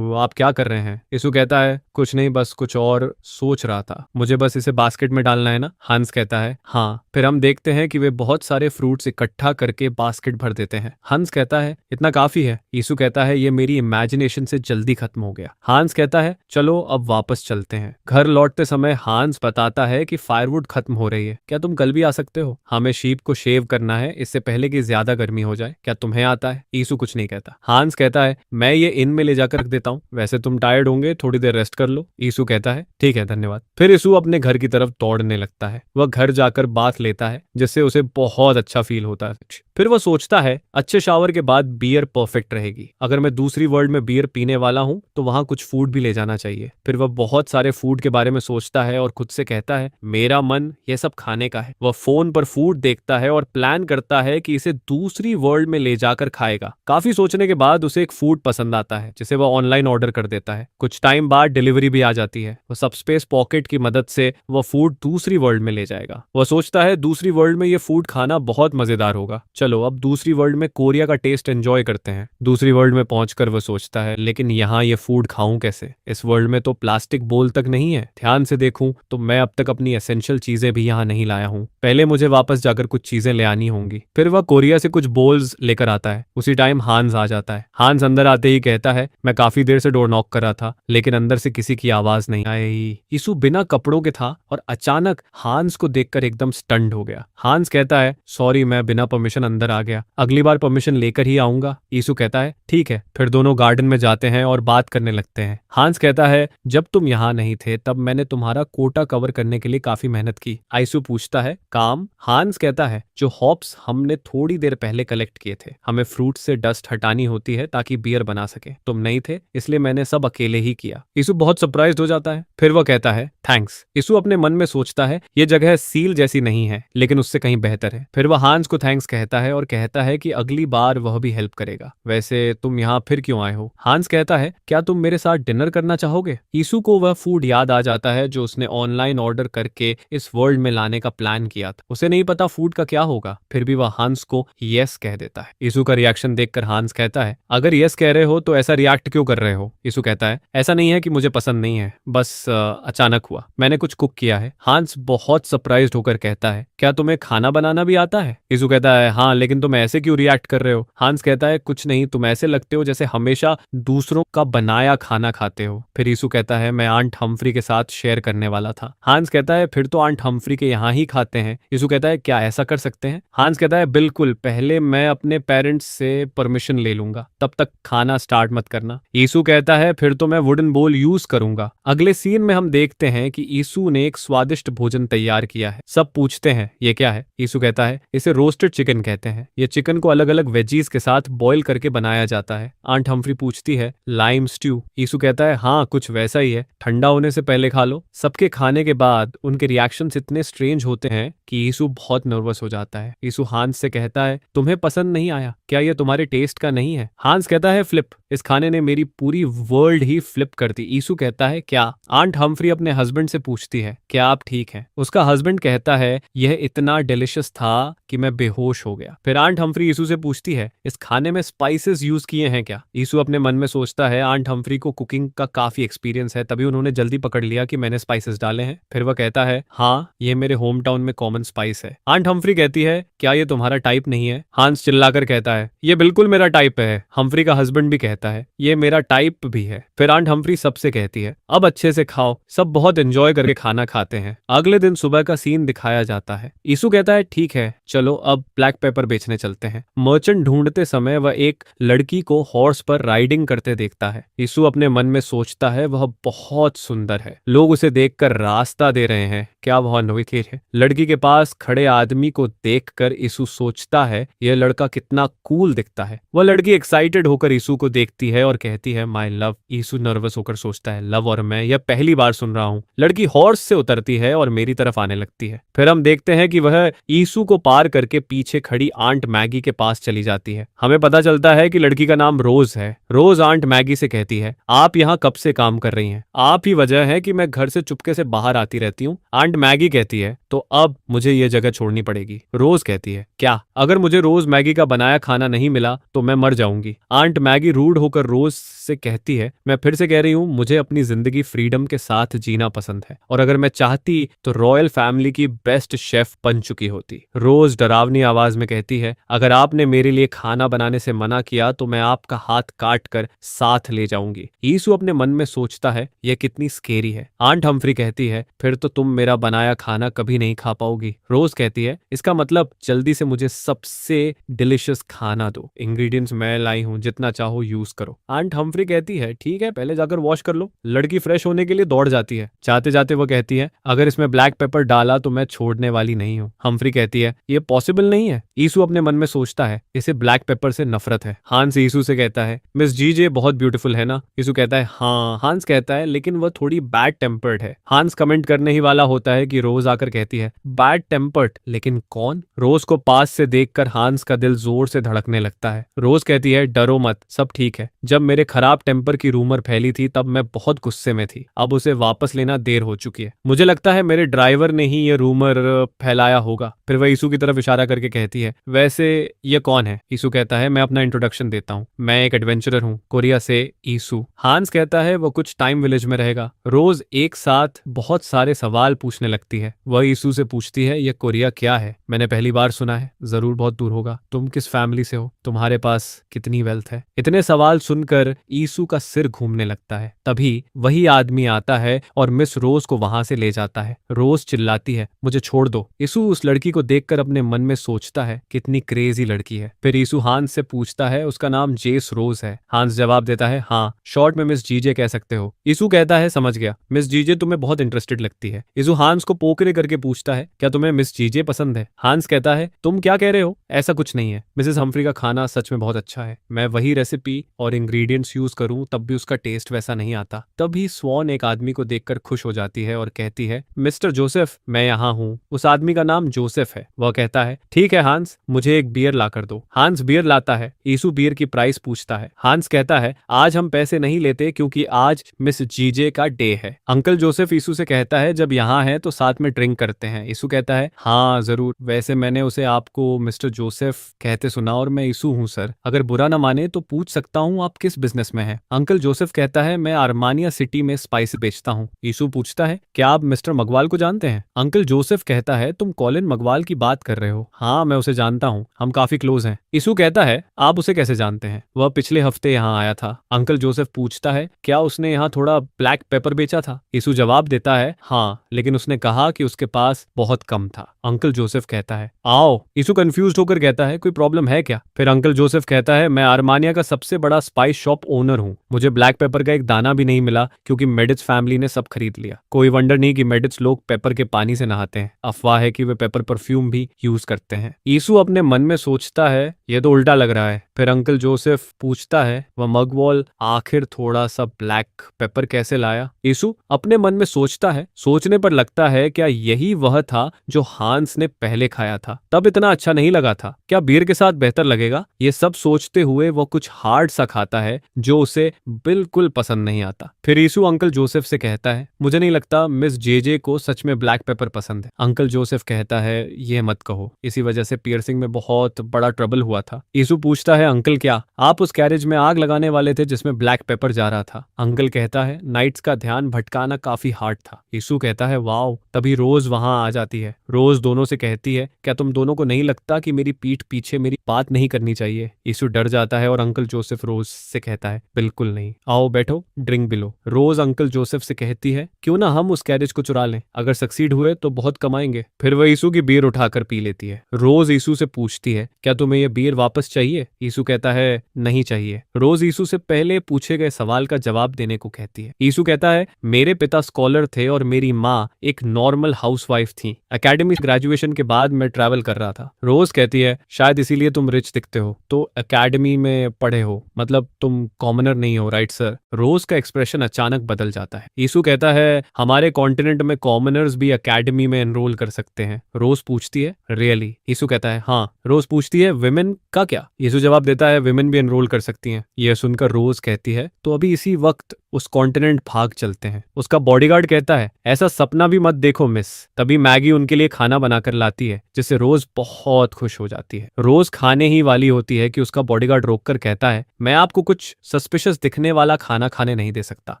आप क्या कर रहे हैं? यीशु कहता है, कुछ नहीं, बस कुछ और सोच रहा था। मुझे बस इसे बास्केट में डालना है ना? हांस कहता है, हाँ। फिर हम देखते हैं कि वे बहुत सारे फ्रूट्स इकट्ठा करके बास्केट भर देते हैं। हंस कहता है, इतना काफी है। यीशु कहता है, ये मेरी इमेजिनेशन से जल्दी खत्म हो गया। हांस कहता है, चलो अब वापस चलते हैं। घर लौटते समय हांस बताता है कि फायरवुड खत्म हो रही है, क्या तुम कल भी आ सकते हो? हमें शीप को शेव करना है इससे पहले कि ज्यादा गर्मी हो जाए। क्या तुम्हें आता है? यीशु कुछ नहीं कहता। हांस कहता है, मैं ये इन में ले जाकर रख देता हूँ, वैसे तुम टायर्ड होंगे, थोड़ी देर रेस्ट कर लो। यीशु कहता है, ठीक है, धन्यवाद। फिर यीशु अपने घर की तरफ दौड़ने लगता है। वह घर जाकर बाथ लेता है जिससे उसे बहुत अच्छा फील होता है। फिर वह सोचता है, अच्छे शावर के बाद बियर परफेक्ट रहेगी। अगर मैं दूसरी वर्ल्ड में बियर पीने वाला हूँ तो वहां कुछ फूड भी ले जाना चाहिए। फिर वह बहुत सारे फूड के बारे में सोचता है और खुद से कहता है, मेरा मन यह सब खाने का है। वह फोन पर फूड देखता है और प्लान करता है कि इसे दूसरी वर्ल्ड में ले जाकर खाएगा। काफी सोचने के बाद उसे एक फूड पसंद आता है जिसे वह ऑनलाइन ऑर्डर कर देता है। कुछ टाइम बाद डिलीवरी भी आ जाती है। वह सबस्पेस पॉकेट की मदद से वह फूड दूसरी वर्ल्ड में ले जाएगा। वह सोचता है, दूसरी वर्ल्ड में यह फूड खाना बहुत मजेदार होगा। चलो अब दूसरी वर्ल्ड में कोरिया का टेस्ट एंजॉय करते हैं। दूसरी वर्ल्ड में पहुंचकर वह सोचता है, लेकिन यहाँ ये फूड खाऊं कैसे? इस वर्ल्ड में तो प्लास्टिक बोल तक नहीं है। ध्यान से देखूं तो मैं अब तक अपनी एसेंशियल चीजें भी यहाँ नहीं लाया हूँ। पहले मुझे वापस जाकर कुछ चीजें ले आनी होंगी। फिर वह कोरिया से कुछ बोल्स लेकर आता है। उसी टाइम हांस आ जाता है। हांस अंदर आते ही कहता है, मैं काफी देर से डोर नॉक कर रहा था, लेकिन अंदर से किसी की आवाज नहीं आई। यीशु बिना कपड़ों के था और अचानक हांस को देखकर एकदम स्टन्ड हो गया। हांस कहता है, सॉरी, मैं बिना परमिशन अंदर आ गया, अगली बार परमिशन लेकर ही आऊंगा। यीशु कहता है, ठीक है। फिर दोनों गार्डन में जाते हैं और बात करने लगते हैं। हांस कहता है, जब तुम यहाँ नहीं थे तब मैंने तुम्हारा कोटा कवर करने के लिए काफी मेहनत की। यीशु पूछता है, काम? हांस कहता है, जो हॉप्स हमने थोड़ी देर पहले कलेक्ट किए थे, हमें फ्रूट से डस्ट हटानी होती है ताकि बियर बना सके। तुम नहीं थे इसलिए मैंने सब अकेले ही किया। यीशु बहुत सरप्राइज्ड हो जाता है। फिर वह कहता है, थैंक्स। यीशु अपने मन में सोचता है, ये जगह सील जैसी नहीं है लेकिन उससे कहीं बेहतर है। फिर वह हांस को थैंक्स कहता है और कहता है कि अगली बार वह भी हेल्प करेगा। वैसे तुम यहाँ फिर क्यों आए हो? हांस कहता है, क्या तुम मेरे साथ डिनर करना चाहोगे? यीशु को वह फूड याद आ जाता है जो उसने ऑनलाइन ऑर्डर करके इस वर्ल्ड में लाने का प्लान किया था। उसे नहीं पता फूड का क्या होगा, फिर भी वह हांस को यस कह देता है। यीशु का रिएक्शन देखकर हांस कहता है, अगर यस कह रहे हो तो ऐसा रिएक्ट क्यों कर रहे हो? यीशु कहता है, ऐसा नहीं है कि मुझे पसंद नहीं है, बस अचानक हुआ। मैंने कुछ कुक किया है। हांस बहुत सरप्राइज्ड होकर कहता है, क्या तुम्हें खाना बनाना भी आता है? यीशु कहता है, हाँ, लेकिन तुम ऐसे क्यों रिएक्ट कर रहे हो? हांस कहता है, कुछ नहीं, तुम ऐसे लगते हो जैसे हमेशा दूसरों का बनाया खाना खाते हो। फिर यीशु कहता है, मैं आंट हम्फ्री के साथ शेयर करने वाला था। हांस कहता है, फिर तो आंट हम्फ्री के यहाँ ही खाते हैं। यीशु कहता है, क्या ऐसा कर सकते हैं? हांस कहता है, बिल्कुल, पहले मैं अपने पेरेंट्स से परमिशन ले लूंगा, तब तक खाना स्टार्ट मत करना। यीशु कहता है, फिर तो मैं वुडन बोल यूज करूंगा। अगले सीन में हम देखते हैं कि यीशु ने एक स्वादिष्ट भोजन तैयार किया है। सब पूछते हैं, ये क्या है? यीशु कहता है, इसे रोस्टेड चिकन कहते हैं। कहते हैं। ये चिकन को अलग अलग वेजीज के साथ बॉईल करके बनाया जाता है। आंट हम्फ्री पूछती है, लाइम स्ट्यू? यीशु कहता है, हाँ कुछ वैसा ही है, ठंडा होने से पहले खा लो। सबके खाने के बाद उनके रिएक्शंस इतने स्ट्रेंज होते हैं कि यीशु बहुत नर्वस हो जाता है। यीशु हांस से कहता है, तुम्हें पसंद नहीं आया? क्या ये तुम्हारे टेस्ट का नहीं है? हांस कहता है, फ्लिप, इस खाने ने मेरी पूरी वर्ल्ड ही फ्लिप कर दी। यीशु कहता है, क्या? आंट हम्फ्री अपने हस्बैंड से पूछती है, क्या आप ठीक हैं? उसका हस्बैंड कहता है, यह इतना डिलिशियस था कि मैं बेहोश हो गया। फिर आंट हम्फ्री यीशु से पूछती है, इस खाने में स्पाइसेस यूज किए हैं क्या? यीशु अपने मन में सोचता है, आंट हम्फ्री को कुकिंग का काफी एक्सपीरियंस है, तभी उन्होंने जल्दी पकड़ लिया कि मैंने स्पाइसेस डाले हैं। फिर वह कहता है, हाँ ये मेरे होम टाउन में कॉमन स्पाइस है। आंट हम्फ्री कहती है, क्या ये तुम्हारा टाइप नहीं है? हांस चिल्लाकर कहता है, ये बिल्कुल मेरा टाइप है। हम्फ्री का हस्बैंड भी कहता है, ये मेरा टाइप भी है। फिर आंट हम्फ्री सबसे कहती है, अब अच्छे से खाओ। सब बहुत एंजॉय करके खाना खाते हैं। अगले दिन सुबह का सीन दिखाया जाता है। यीशु कहता है, ठीक है चलो अब ब्लैक पेपर बेचने चलते हैं। मर्चेंट ढूंढते समय वह एक लड़की को हॉर्स पर राइडिंग करते देखता है। यीशु अपने मन में सोचता है, वह बहुत सुंदर है, लोग उसे देखकर रास्ता दे रहे हैं, क्या वह अनोखी है। लड़की के पास खड़े आदमी को देखकर यीशु सोचता है, यह लड़का कितना कूल दिखता है। वह लड़की एक्साइटेड होकर यीशु को देखती है और कहती है, माय लव। यीशु नर्वस होकर सोचता है, लव और मैं, यह पहली बार सुन रहा हूँ। लड़की हॉर्स से उतरती है और मेरी तरफ आने लगती है। फिर हम देखते हैं कि वह यीशु को पार करके पीछे खड़ी आंट मैगी के पास चली जाती है। हमें पता चलता है कि लड़की का नाम रोज है। रोज आंट मैगी से कहती है, आप यहाँ कब से काम कर रही हैं? आप ही वजह है कि मैं घर से चुपके से बाहर आती रहती हूँ। आंट मैगी कहती है, तो अब मुझे ये जगह छोड़नी पड़ेगी। रोज कहती है, क्या? अगर मुझे रोज मैगी का बनाया खाना नहीं मिला तो मैं मर जाऊंगी। आंट मैगी रूड होकर रोज से कहती है, मैं फिर से कह रही हूँ, मुझे अपनी जिंदगी फ्रीडम के साथ जीना पसंद है, और अगर मैं चाहती तो रॉयल फैमिली की बेस्ट शेफ बन चुकी होती। रोज डरावनी आवाज में कहती है, अगर आपने मेरे लिए खाना बनाने से मना किया तो मैं आपका हाथ काट कर साथ ले जाऊंगी। यीशु अपने मन में सोचता है, यह कितनी स्केरी है। आंट हम्फ्री कहती है, फिर तो तुम मेरा बनाया खाना कभी नहीं खा पाओगी। रोज कहती है, इसका मतलब जल्दी से मुझे सबसे डिलिशियस खाना दो, इंग्रेडिएंट्स मैं लाई हूं, जितना चाहो यूज करो। आंट हम्फ्री कहती है, ठीक है पहले जाकर वॉश कर लो। लड़की फ्रेश होने के लिए दौड़ जाती है। जाते जाते वो कहती है, अगर इसमें ब्लैक पेपर डाला तो मैं छोड़ने वाली नहीं हूँ। हम्फ्री कहती है, ये पॉसिबल नहीं है। यीशु अपने मन में सोचता है, इसे ब्लैक पेपर से नफरत है। हांस यीशु से कहता है, मिस जीजे बहुत ब्यूटीफुल है ना? यीशु कहता है, हाँ। हांस कहता है, लेकिन वह थोड़ी बैड टेम्पर्ड है। हांस कमेंट करने ही वाला होता है कि रोज आकर कहती है, बैड टेम्पर्ड? लेकिन कौन? रोज को पास से देखकर हांस का दिल जोर से धड़कने लगता है। रोज कहती है, डरो मत, सब ठीक है। जब मेरे खराब टेम्पर की रूमर फैली थी तब मैं बहुत गुस्से में थी, अब उसे वापस लेना देर हो चुकी है। मुझे लगता है मेरे ड्राइवर ने ही ये रूमर फैलाया होगा। फिर वह यीशु की तरफ इशारा करके कहती है, वैसे ये कौन है? यीशु कहता है, मैं अपना इंट्रोडक्शन देता हूँ, मैं एक एडवेंचरर हूँ, कोरिया से यीशु। हांस कहता है, वो कुछ टाइम विलेज में रहेगा। रोज एक साथ बहुत सारे सवाल पूछने लगती है। वह यीशु से पूछती है, ये कोरिया क्या है? मैंने पहली बार सुना है, जरूर बहुत दूर होगा। तुम किस फैमिली से हो? तुम्हारे पास कितनी वेल्थ है? इतने सवाल सुनकर यीशु का सिर घूमने लगता है। तभी वही आदमी आता है और मिस रोज को वहां से ले जाता है। रोज चिल्लाती है, मुझे छोड़ दो। यीशु उस लड़की को देखकर अपने मन में सोचता है, कितनी क्रेजी लड़की है। फिर यीशु हांस से पूछता है, उसका नाम जेस रोज है? हांस जवाब देता है, हाँ, शॉर्ट में मिस जीजे कह सकते हो। यीशु कहता है, समझ गया, मिस जीजे तुम्हें बहुत इंटरेस्टेड लगती है। यीशु हांस को पोकरे करके पूछता है, क्या तुम्हें मिस जीजे पसंद है? हांस कहता है, तुम क्या कह रहे हो? ऐसा कुछ नहीं है, मिसेस हम्फ्री का खाना सच में बहुत अच्छा है। मैं वही रेसिपी और इंग्रेडिएंट्स यूज करूं तब भी उसका टेस्ट वैसा नहीं आता। तभी स्वॉन एक आदमी को देखकर खुश हो जाती है और कहती है, मिस्टर जोसेफ, मैं यहाँ हूँ। उस आदमी का नाम जोसेफ है। वह कहता है, ठीक है हांस, मुझे एक बियर ला कर दो। हांस बियर लाता है। यीशु बियर की प्राइस पूछता है। हांस कहता है, आज हम पैसे नहीं लेते क्योंकि आज मिस जीजे का डे है। अंकल जोसेफ यीशु से कहता है, जब यहाँ है तो साथ में ड्रिंक करते हैं। यीशु कहता है, हाँ जरूर, वैसे मैंने उसे आपको मिस्टर जोसेफ कहते सुना और मैं यीशु हूँ सर। अगर बुरा ना माने तो पूछ सकता हूँ आप किस बिजनेस में हैं? अंकल जोसेफ कहता है, मैं आर्मानिया सिटी में स्पाइस बेचता हूँ। यीशु पूछता है, क्या आप मिस्टर मगवाल को जानते हैं? अंकल जोसेफ कहता है, तुम कॉलिन मगवाल की बात कर रहे हो? हाँ मैं उसे जानता हूँ, हम काफी क्लोज हैं। यीशु कहता है, आप उसे कैसे जानते हैं? वह पिछले हफ्ते यहाँ आया था। अंकल जोसेफ पूछता है, क्या उसने यहाँ थोड़ा ब्लैक पेपर बेचा था? यीशु जवाब देता है, हाँ, लेकिन उसने कहा कि उसके पास बहुत कम था। अंकल जोसेफ कहता है, आओ। यीशु कंफ्यूज्ड होकर कहता है, कोई प्रॉब्लम है क्या? फिर अंकल जोसेफ कहता है, मैं आर्मानिया का सबसे बड़ा स्पाइस शॉप ओनर हूँ। मुझे ब्लैक पेपर का एक दाना भी नहीं मिला क्योंकि मेडिट्स फैमिली ने सब खरीद लिया। कोई वंडर नहीं कि मेडिट्स लोग पेपर के पानी से नहाते हैं। अफवाह है कि वे पेपर परफ्यूम भी यूज करते हैं। यीशु अपने मन में सोचता है ये तो उल्टा लग रहा है। फिर अंकल जोसेफ पूछता है वह मगवॉल आखिर थोड़ा सा ब्लैक पेपर कैसे लाया। यीशु अपने मन में सोचता है, सोचने पर लगता है क्या यही वह था जो हांस ने पहले खाया था, तब इतना अच्छा नहीं लगा था, क्या बीयर के साथ बेहतर लगेगा। ये सब सोचते हुए वो कुछ हार्ड सा खाता है जो उसे बिल्कुल पसंद नहीं आता। फिर यीशु अंकल जोसेफ से कहता है मुझे नहीं लगता मिस जे को सच में ब्लैक पेपर पसंद है। अंकल जोसेफ कहता है ये मत कहो, इसी वजह से पियर्सिंग में बहुत बड़ा ट्रबल हुआ था। यीशु पूछता है अंकल क्या आप उस कैरेज में आग लगाने वाले थे जिसमें ब्लैक पेपर जा रहा था। अंकल कहता है नाइट्स का ध्यान भटकाना काफी हार्ड था। यीशु कहता है वाओ, तभी रोज वहां आ जाती है। रोज दोनों से कहती है क्या तुम दोनों को नहीं लगता कि मेरी पीठ पीछे मेरी बात नहीं करनी चाहिए। यीशु डर जाता है और अंकल जोसेफ रोज से कहता है बिल्कुल नहीं, आओ बैठो ड्रिंक भी लो। रोज अंकल जोसेफ से कहती है क्यों ना हम उस कैरेज को चुरा लें, अगर सक्सीड हुए तो बहुत कमाएंगे। फिर वह यीशु की बियर उठाकर पी लेती है। रोज यीशु से पूछती है क्या तुम्हें यह बियर वापस चाहिए। यीशु कहता है नहीं चाहिए। रोज यीशु से पहले पूछे गए सवाल का जवाब देने को कहती है। यीशु कहता है मेरे पिता स्कॉलर थे और मेरी माँ एक नॉर्मल हाउसवाइफ थी। एकेडमी ग्रेजुएशन के बाद मैं ट्रैवल कर रहा था। रोज कहती है शायद इसीलिए तुम रिच दिखते हो, तो एकेडमी में पढ़े हो, मतलब तुम कॉमनर नहीं हो, राइट सर। रोज का एक्सप्रेशन अचानक बदल जाता है। यीशु कहता है हमारे कॉन्टिनेंट में कॉमनर्स भी एकेडमी में एनरोल कर सकते हैं। रोज पूछती है रियली। यीशु कहता है हाँ। रोज पूछती है विमेन का क्या। यीशु जवाब देता है विमेन भी एनरोल कर सकती हैं। यह सुनकर रोज कहती है तो अभी इसी वक्त उस कॉन्टिनेंट भाग चलते हैं। उसका बॉडीगार्ड कहता है ऐसा सपना भी मत देखो मिस। तभी मैगी उनके लिए खाना बनाकर लाती है जिससे रोज बहुत खुश हो जाती है। रोज खाने ही वाली होती है कि उसका बॉडीगार्ड रोककर कहता है मैं आपको कुछ सस्पिशियस दिखने वाला खाना खाने नहीं दे सकता।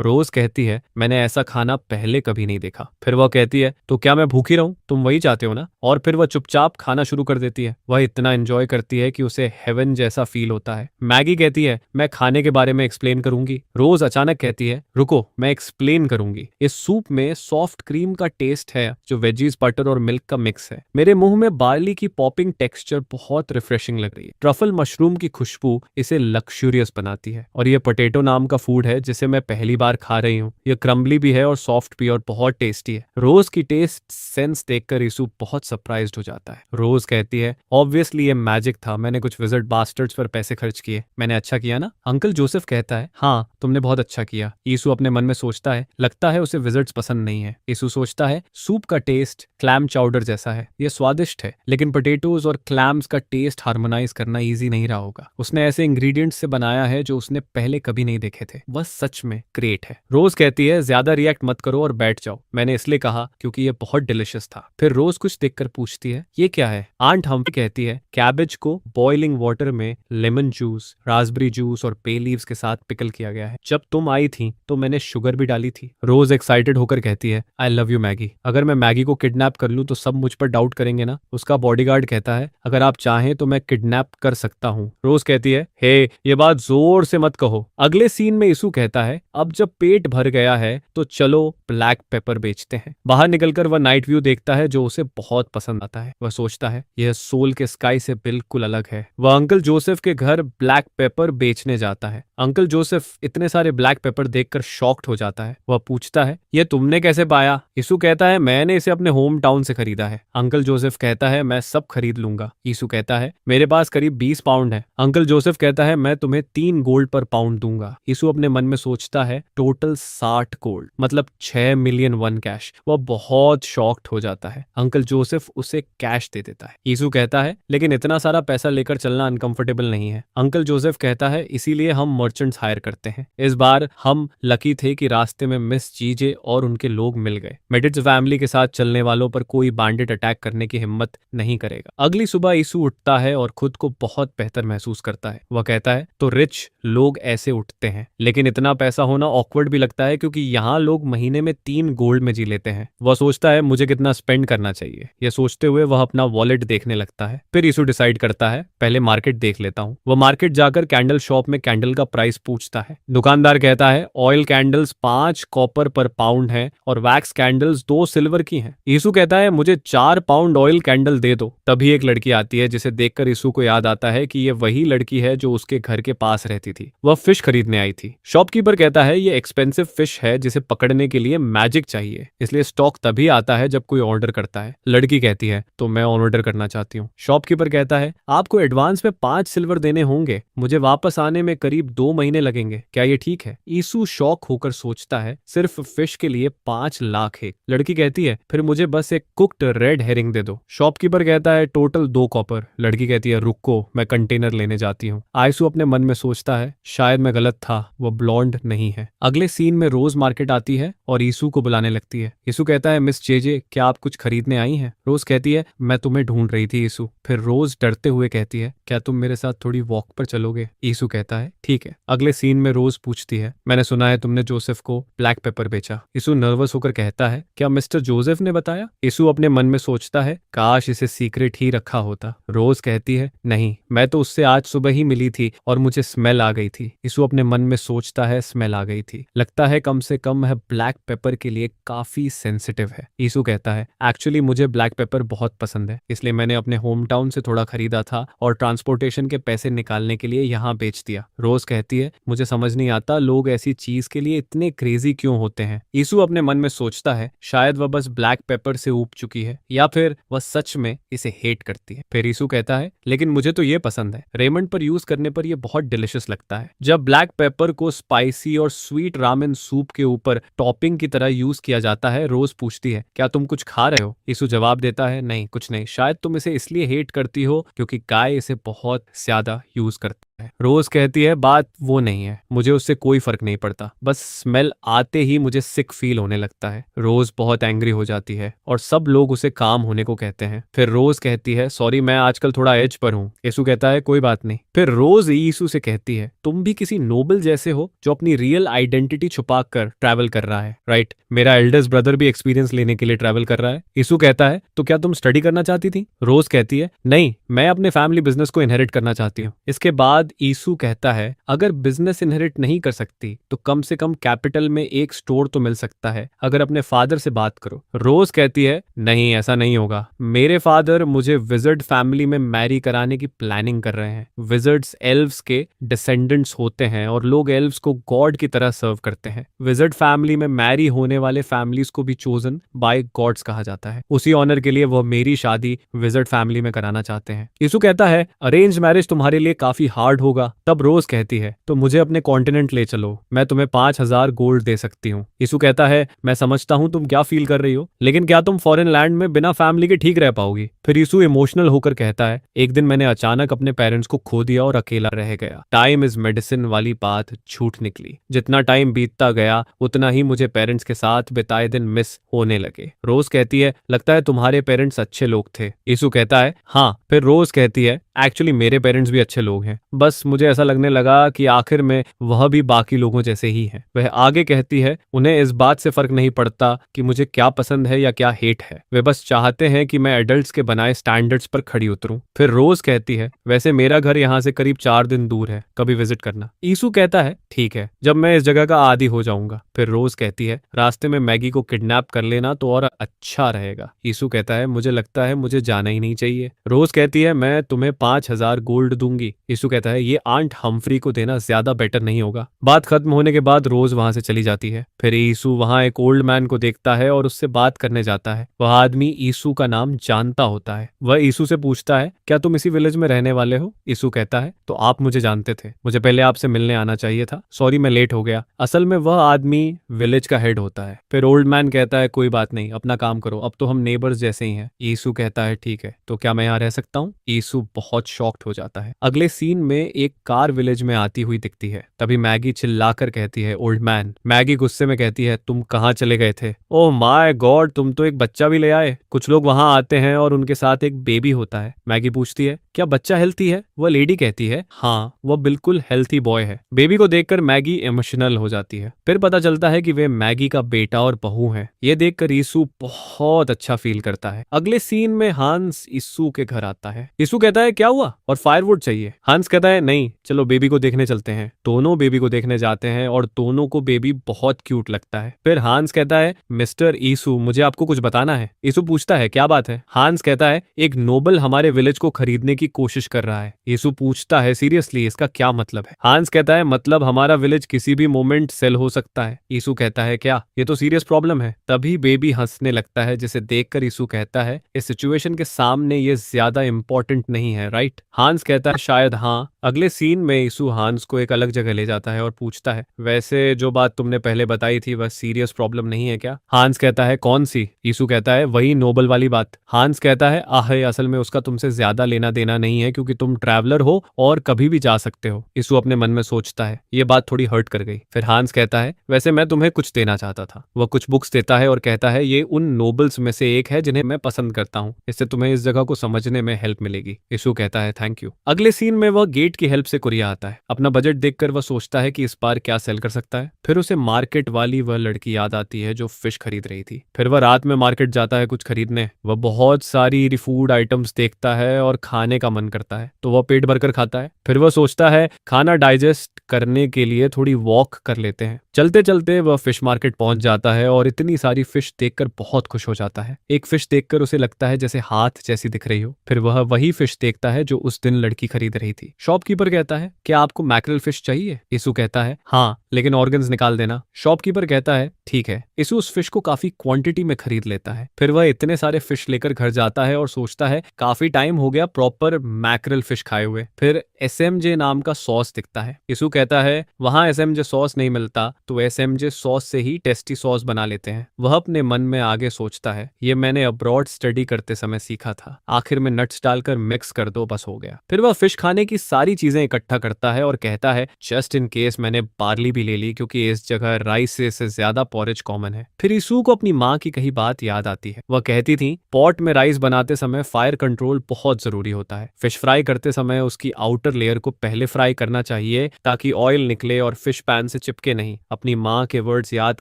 रोज कहती है मैंने ऐसा खाना पहले कभी नहीं देखा। फिर वह कहती है तो क्या मैं भूखी रहूं, तुम वही चाहते हो ना। और फिर वह चुपचाप खाना शुरू कर देती है। वह इतना एंजॉय करती है कि उसे हेवन जैसा फील होता है। मैगी कहती है मैं खाने के बारे में एक्सप्लेन करूंगी। रोज अचानक कहती है रुको मैं एक्सप्लेन करूंगी। इस सूप में सॉफ्ट क्रीम का टेस्ट है जो वेजीज बटर और मिल्क का मिक्स है। मेरे मुंह में बार्ली की पॉपिंग टेक्सचर बहुत रिफ्रेशिंग लग रही है। ट्रफल मशरूम की खुशबू इसे लक्सूरियस बनाती है। और ये पोटैटो नाम का फूड है जिसे मैं पहली बार खा रही हूँ। ये क्रम्बली भी है और सॉफ्ट भी और बहुत टेस्टी है। रोज की टेस्ट सेंस देखकर यीशु बहुत सरप्राइज्ड हो जाता है। रोज कहती है ऑब्वियसली ये मैजिक था, मैंने कुछ विजिट बास्टर्ड्स पर पैसे खर्च किए, मैंने अच्छा किया ना। अंकल जोसेफ कहता है हाँ तुमने बहुत अच्छा किया। यीशु अपने मन में सोचता है लगता है उसे विजिट्स पसंद नहीं है। यीशु सोचता है सूप का टेस्ट क्लैम चाउडर जैसा है, यह स्वादिष्ट है, लेकिन पोटैटोज और क्लैम्स का टेस्ट हार्मोनाइज करना इजी नहीं रहा होगा। उसने ऐसे इंग्रेडिएंट्स से बनाया है जो उसने पहले कभी नहीं देखे थे। वह सच में ग्रेट है। रोज कहती है ज्यादा रिएक्ट मत करो और बैठ जाओ, मैंने इसलिए कहा क्योंकि यह बहुत डिलिशियस था। फिर रोज कुछ देखकर पूछती है ये क्या है। आंट हम्फी कहती है कैबेज को बॉइलिंग वाटर में लेमन जूस, रास्पबेरी जूस और पे लीव्स के साथ पिकल किया गया है। जब तुम आई थी तो मैंने शुगर भी डाली थी। रोज एक्साइटेड होकर कहती है आई लव यू मैगी। अगर मैं मैगी को किडनैप कर लूं तो सब मुझ पर डाउट करेंगे ना। उसका बॉडीगार्ड कहता है अगर आप चाहें तो मैं किडनैप कर सकता हूँ। रोज कहती है हे ये बात जोर से मत कहो। अगले सीन में यीशु कहता है अब जब पेट भर गया है तो चलो ब्लैक पेपर बेचते हैं। बाहर निकलकर वह नाइट व्यू देखता है जो उसे बहुत पसंद आता है। वह सोचता है यह सोल के स्काई से बिल्कुल अलग है। वह अंकल जोसेफ के घर ब्लैक पेपर बेचने जाता है। अंकल जोसेफ इतने सारे ब्लैक पेपर देखकर शॉक्ड हो जाता है। वह पूछता है ये तुमने कैसे पाया। यीशु कहता है मैंने इसे अपने होम टाउन से खरीदा है। अंकल जोसेफ कहता है मैं सब खरीद लूंगा। यीशु कहता है मेरे पास करीब 20 पाउंड है। अंकल जोसेफ कहता है मैं तुम्हें 3 गोल्ड पर पाउंड दूंगा। यीशु अपने मन में सोचता है टोटल 60 गोल्ड, मतलब 6 मिलियन वन कैश। वह बहुत शॉक्ड हो जाता है। अंकल जोसेफ उसे कैश दे देता है। यीशु कहता है लेकिन इतना सारा पैसा लेकर चलना अनकंफर्टेबल नहीं है। अंकल जोसेफ कहता है इसीलिए हम मर्चेंट्स हायर करते हैं। इस बार हम लकी थे कि रास्ते में मिस चीजे और उनके लोग मिल गए। मेडिट्स फैमिली के साथ चलने वालों पर कोई बैंडिट अटैक करने की हिम्मत नहीं करेगा। अगली सुबह यीशु उठता है और खुद को बहुत बेहतर महसूस करता है। वह कहता है तो रिच लोग ऐसे उठते हैं, लेकिन इतना पैसा होना ऑकवर्ड भी लगता है क्योंकि यहाँ लोग महीने में 3 गोल्ड में जी लेते हैं। वह सोचता है मुझे कितना स्पेंड करना चाहिए। यह सोचते हुए वह अपना वॉलेट देखने लगता है। फिर यीशु डिसाइड करता है है पहले मार्केट देख लेता हूँ। वह मार्केट जाकर कैंडल शॉप में कैंडल का प्राइस पूछता है। दुकानदार कहता है ऑयल कैंडल्स 5 कॉपर पर पाउंड है और वैक्स कैंडल्स 2 सिल्वर की हैं। यीशु कहता है मुझे 4 पाउंड ऑयल कैंडल दे दो। तभी एक लड़की आती है जिसे देखकर यीशु को याद आता है कि ये वही लड़की है जो उसके घर के पास रहती थी। वह फिश खरीदने आई थी। शॉपकीपर कहता है ये एक्सपेंसिव फिश है जिसे पकड़ने के लिए मैजिक चाहिए, इसलिए स्टॉक तभी आता है जब कोई ऑर्डर करता है। लड़की कहती है तो मैं ऑर्डर करना चाहती हूँ। शॉपकीपर कहता है आपको एडवांस में 5 सिल्वर देने होंगे, मुझे वापस आने में करीब 2 महीने लगेंगे, क्या ये ठीक है? यीशु शॉक होकर सोचता है सिर्फ फिश के लिए 5 लाख है। लड़की कहती है फिर मुझे बस एक कुक्ड रेड हेरिंग दे दो। शॉपकीपर कहता है टोटल 2 कॉपर। लड़की कहती है रुको मैं कंटेनर लेने जाती हूँ। यीशु अपने मन में सोचता है शायद मैं गलत था, वो ब्लॉन्ड नहीं है। अगले सीन में रोज मार्केट आती है और यीशु को बुलाने लगती है। यीशु कहता है मिस जेजे क्या आप कुछ खरीदने आई हैं? रोज कहती है मैं तुम्हें ढूंढ रही थी यीशु। फिर रोज डरते हुए कहती है क्या तुम मेरे साथ थोड़ी वॉक पर चलोगे? यीशु कहता है ठीक है। अगले सीन में रोज पूछती है मैंने सुना है तुमने जोसेफ को ब्लैक पेपर बेचा। यीशु नर्वस होकर कहता है क्या मिस्टर जोसेफ ने बताया? यीशु अपने मन में सोचता है काश इसे सीक्रेट ही रखा होता। रोज कहती है नहीं, मैं तो उससे आज सुबह ही मिली थी और मुझे स्मेल आ गई थी। यीशु अपने मन में सोचता है स्मेल आ गई थी, लगता है कम से कम वह ब्लैक पेपर के लिए काफी सेंसिटिव है। यीशु कहता है एक्चुअली मुझे ब्लैक पेपर बहुत पसंद है, इसलिए मैंने अपने होम टाउन से थोड़ा खरीदा था और ट्रांसपोर्टेशन के पैसे निकालने के लिए यहाँ बेच दिया। रोज कहती है मुझे समझ नहीं आता लोग ऐसी चीज के लिए इतने क्रेजी क्यों होते हैं। यीशु अपने मन में सोचता है शायद वह बस ब्लैक पेपर से ऊब चुकी है या फिर वह सच में इसे हेट करती है। फिर यीशु कहता है लेकिन मुझे तो ये पसंद है, रेमंड पर यूज करने पर यह बहुत डिलिशियस लगता है। जब ब्लैक पेपर को स्पाइसी और स्वीट रामेन सूप के ऊपर टॉपिंग की तरह यूज किया जाता है, रोज पूछती है क्या तुम कुछ खा रहे हो? यीशु जवाब देता है नहीं कुछ नहीं, शायद तुम इसे इसलिए हेट करती हो क्योंकि गाय इसे बहुत ज्यादा यूज करता है। रोज कहती है बात वो नहीं है, मुझे उससे कोई फर्क नहीं पड़ता, बस स्मेल आते ही मुझे सिक फील होने लगता है। रोज बहुत एंग्री हो जाती है और सब लोग उसे काम होने को कहते हैं। फिर रोज कहती है सॉरी मैं आजकल थोड़ा एज पर हूँ। यीशु कहता है कोई बात नहीं। फिर रोज यीशु से कहती है तुम भी किसी नोबल जैसे हो जो अपनी रियल आइडेंटिटी छुपा कर ट्रैवल कर रहा है, राइट? मेरा एल्डेस्ट ब्रदर भी एक्सपीरियंस लेने के लिए ट्रैवल कर रहा है। यीशु कहता है तो क्या तुम स्टडी करना चाहती थी? रोज कहती है नहीं, मैं अपने फैमिली बिजनेस को इनहेरिट करना चाहती हूँ। इसके बाद यीशु कहता है अगर बिजनेस इनहेरिट नहीं कर सकती तो कम से कम कैपिटल में एक स्टोर तो मिल सकता है अगर अपने फादर से बात करो। रोज कहती है नहीं ऐसा नहीं होगा, मेरे फादर मुझे विजर्ड फैमिली में मैरी कराने की प्लानिंग कर रहे हैं। विजर्ड्स एल्व्स के डिसेंडेंट्स होते हैं और लोग एल्व्स को गॉड की तरह सर्व करते हैं। विजर्ड फैमिली में मैरी होने वाले फैमिलीज को भी चोजन बाय गॉड्स कहा जाता है। उसी ऑनर के लिए वह मेरी शादी विजर्ड फैमिली में कराना चाहते हैं। यीशु कहता है अरेंज मैरिज तुम्हारे लिए काफी हार्ड होगा। तब रोज कहती है तो मुझे अपने कॉन्टिनेंट ले चलो, मैं तुम्हें 5,000 गोल्ड दे सकती हूँ। यीशु कहता है मैं समझता हूँ तुम क्या फील कर रही हो, लेकिन क्या तुम फॉरेन लैंड में बिना फैमिली के ठीक रह पाओगी? फिर यीशु इमोशनल होकर कहता है एक दिन मैंने अचानक अपने पेरेंट्स को खो दिया और अकेला रह गया। टाइम इज मेडिसिन वाली बात झूठ निकली। जितना टाइम बीतता गया उतना ही मुझे पेरेंट्स के साथ बिताए दिन मिस होने लगे। रोज कहती है लगता है तुम्हारे पेरेंट्स अच्छे लोग थे। यीशु कहता है हाँ। फिर रोज कहती है एक्चुअली मेरे पेरेंट्स भी अच्छे लोग हैं, बस मुझे ऐसा लगने लगा कि आखिर में वह भी बाकी लोगों जैसे ही हैं। वह आगे कहती है उन्हें इस बात से फर्क नहीं पड़ता कि मुझे क्या पसंद है या क्या हेट है, वे बस चाहते हैं कि मैं एडल्ट्स के बनाए स्टैंडर्ड्स पर खड़ी उतरूं। फिर रोज कहती है वैसे मेरा घर यहाँ से करीब 4 दिन दूर है, कभी विजिट करना। यीशु कहता है ठीक है, जब मैं इस जगह का आदी हो जाऊंगा। फिर रोज कहती है रास्ते में मैगी को किडनैप कर लेना तो और अच्छा रहेगा। यीशु कहता है मुझे लगता है मुझे जाना ही नहीं चाहिए। रोज कहती है मैं तुम्हें 5,000 गोल्ड दूंगी। यीशु कहता है ये आंट हम्फ्री को देना ज्यादा बेटर नहीं होगा। बात खत्म होने के बाद रोज वहां से चली जाती है। फिर यीशु वहां एक ओल्ड मैन को देखता है और उससे बात करने जाता है। वह आदमी यीशु का नाम जानता होता है। वह यीशु से पूछता है क्या तुम इसी विलेज में रहने वाले हो? यीशु कहता है तो आप मुझे जानते थे, मुझे पहले आपसे मिलने आना चाहिए था, सॉरी मैं लेट हो गया। असल में वह आदमी विलेज का हेड होता है। फिर ओल्ड मैन कहता है कोई बात नहीं, अपना काम करो, अब तो हम नेबर्स जैसे ही हैं। यीशु कहता है ठीक है, तो क्या मैं यहाँ रह सकता हूँ? यीशु बहुत शॉक्ड हो जाता है। अगले सीन में एक कार विलेज में आती हुई दिखती है। तभी मैगी चिल्लाकर कहती है ओल्ड मैन। मैगी गुस्से में कहती है तुम कहाँ चले गए थे? ओह माय गॉड, तुम तो एक बच्चा भी ले आए। कुछ लोग वहां आते हैं और उनके साथ एक बेबी होता है। मैगी पूछती है, क्या बच्चा हेल्थी है? वह लेडी कहती है, हाँ वह बिल्कुल हेल्थी बॉय है। बेबी को देखकर मैगी इमोशनल हो जाती है। फिर पता चलता है कि वे मैगी का बेटा और बहू हैं। ये देखकर यीशु बहुत अच्छा फील करता है। अगले सीन में हांस यीशु के घर आता है। यीशु कहता है, क्या हुआ और फायरवुड चाहिए? हांस कहता है, नहीं चलो बेबी को देखने चलते हैं। दोनों बेबी को देखने जाते हैं और दोनों को बेबी बहुत क्यूट लगता है। फिर हांस कहता है, मिस्टर यीशु मुझे आपको कुछ बताना है। यीशु पूछता है, क्या बात है? हांस कहता है, एक नोबल हमारे विलेज को खरीदने की कोशिश कर रहा है। यीशु पूछता है, सीरियसली इसका क्या मतलब है? हांस कहता है, मतलब हमारा विलेज किसी भी मोमेंट सेल हो सकता है। यीशु कहता है, क्या ये तो सीरियस प्रॉब्लम है। तभी बेबी हंसने लगता है, जिसे देखकर यीशु कहता है, इस सिचुएशन के सामने ये ज्यादा इंपॉर्टेंट नहीं है, राइट? हांस कहता है, शायद हाँ। अगले सीन में यीशु हांस को एक अलग जगह ले जाता है और पूछता है, वैसे जो बात तुमने पहले बताई थी वह सीरियस प्रॉब्लम नहीं है क्या? हांस कहता है, कौन सी? यीशु कहता है, वही नोबल वाली बात। हांस कहता है, असल में उसका तुमसे ज्यादा लेना देना नहीं है, क्योंकि तुम ट्रैवलर हो और कभी भी जा सकते हो। यीशु अपने मन में सोचता है, ये बात थोड़ी हर्ट कर गई। फिर हांस कहता है, वैसे मैं तुम्हें कुछ देना चाहता था। वह कुछ बुक्स देता है और कहता है, ये उन नोबल्स में से एक है जिन्हें मैं पसंद करता हूँ। इससे तुम्हें इस जगह को समझने में हेल्प मिलेगी। यीशु कहता है, थैंक यू। अगले सीन में वह गेट की हेल्प से कुरिया आता है। अपना बजट देखकर वह सोचता है कि इस बार क्या सेल कर सकता है। फिर उसे मार्केट वाली वह लड़की याद आती है जो फिश खरीद रही थी। फिर वह रात में मार्केट जाता है कुछ खरीदने। वह बहुत सारी फूड आइटम्स देखता है और खाने का मन करता है, तो वह पेट भरकर खाता है। फिर वह सोचता है, खाना डाइजेस्ट करने के लिए थोड़ी वॉक कर लेते हैं। चलते चलते वह फिश मार्केट पहुंच जाता है और इतनी सारी फिश देखकर बहुत खुश हो जाता है। एक फिश देखकर उसे लगता है जैसे हाथ जैसी दिख रही हो। फिर वह वही फिश देखता है जो उस दिन लड़की खरीद रही थी। शॉपकीपर कहता है, क्या आपको मैकरल फिश चाहिए? यीशु कहता है, हाँ लेकिन ऑर्गन्स निकाल देना। शॉपकीपर कहता है, ठीक है। यीशु उस फिश को काफी क्वांटिटी में खरीद लेता है। फिर वह इतने सारे फिश लेकर घर जाता है और सोचता है, काफी टाइम हो गया प्रॉपर मैकरल फिश खाए हुए। फिर SMJ नाम का सॉस दिखता है। यीशु कहता है, वहां SMJ सॉस नहीं मिलता तो SMJ सॉस से ही टेस्टी सॉस बना लेते हैं। वह अपने मन में आगे सोचता है, ये मैंने अब्रॉड स्टडी करते समय सीखा था। आखिर में नट्स डालकर मिक्स कर दो, बस हो गया। फिर वह फिश खाने की सारी चीजें इकट्ठा करता है और कहता है, जस्ट इन केस मैंने बार्ली भी ले ली, क्योंकि इस जगह राइस से ज्यादा पॉरेज कॉमन है। फिर यीशु को अपनी माँ की कही बात याद आती है। वह कहती थी, पॉट में राइस बनाते समय फायर कंट्रोल बहुत जरूरी होता है। फिश फ्राई करते समय उसकी आउटर लेयर को पहले फ्राई करना चाहिए ताकि ऑयल निकले और फिश पैन से चिपके नहीं। अपनी माँ के वर्ड्स याद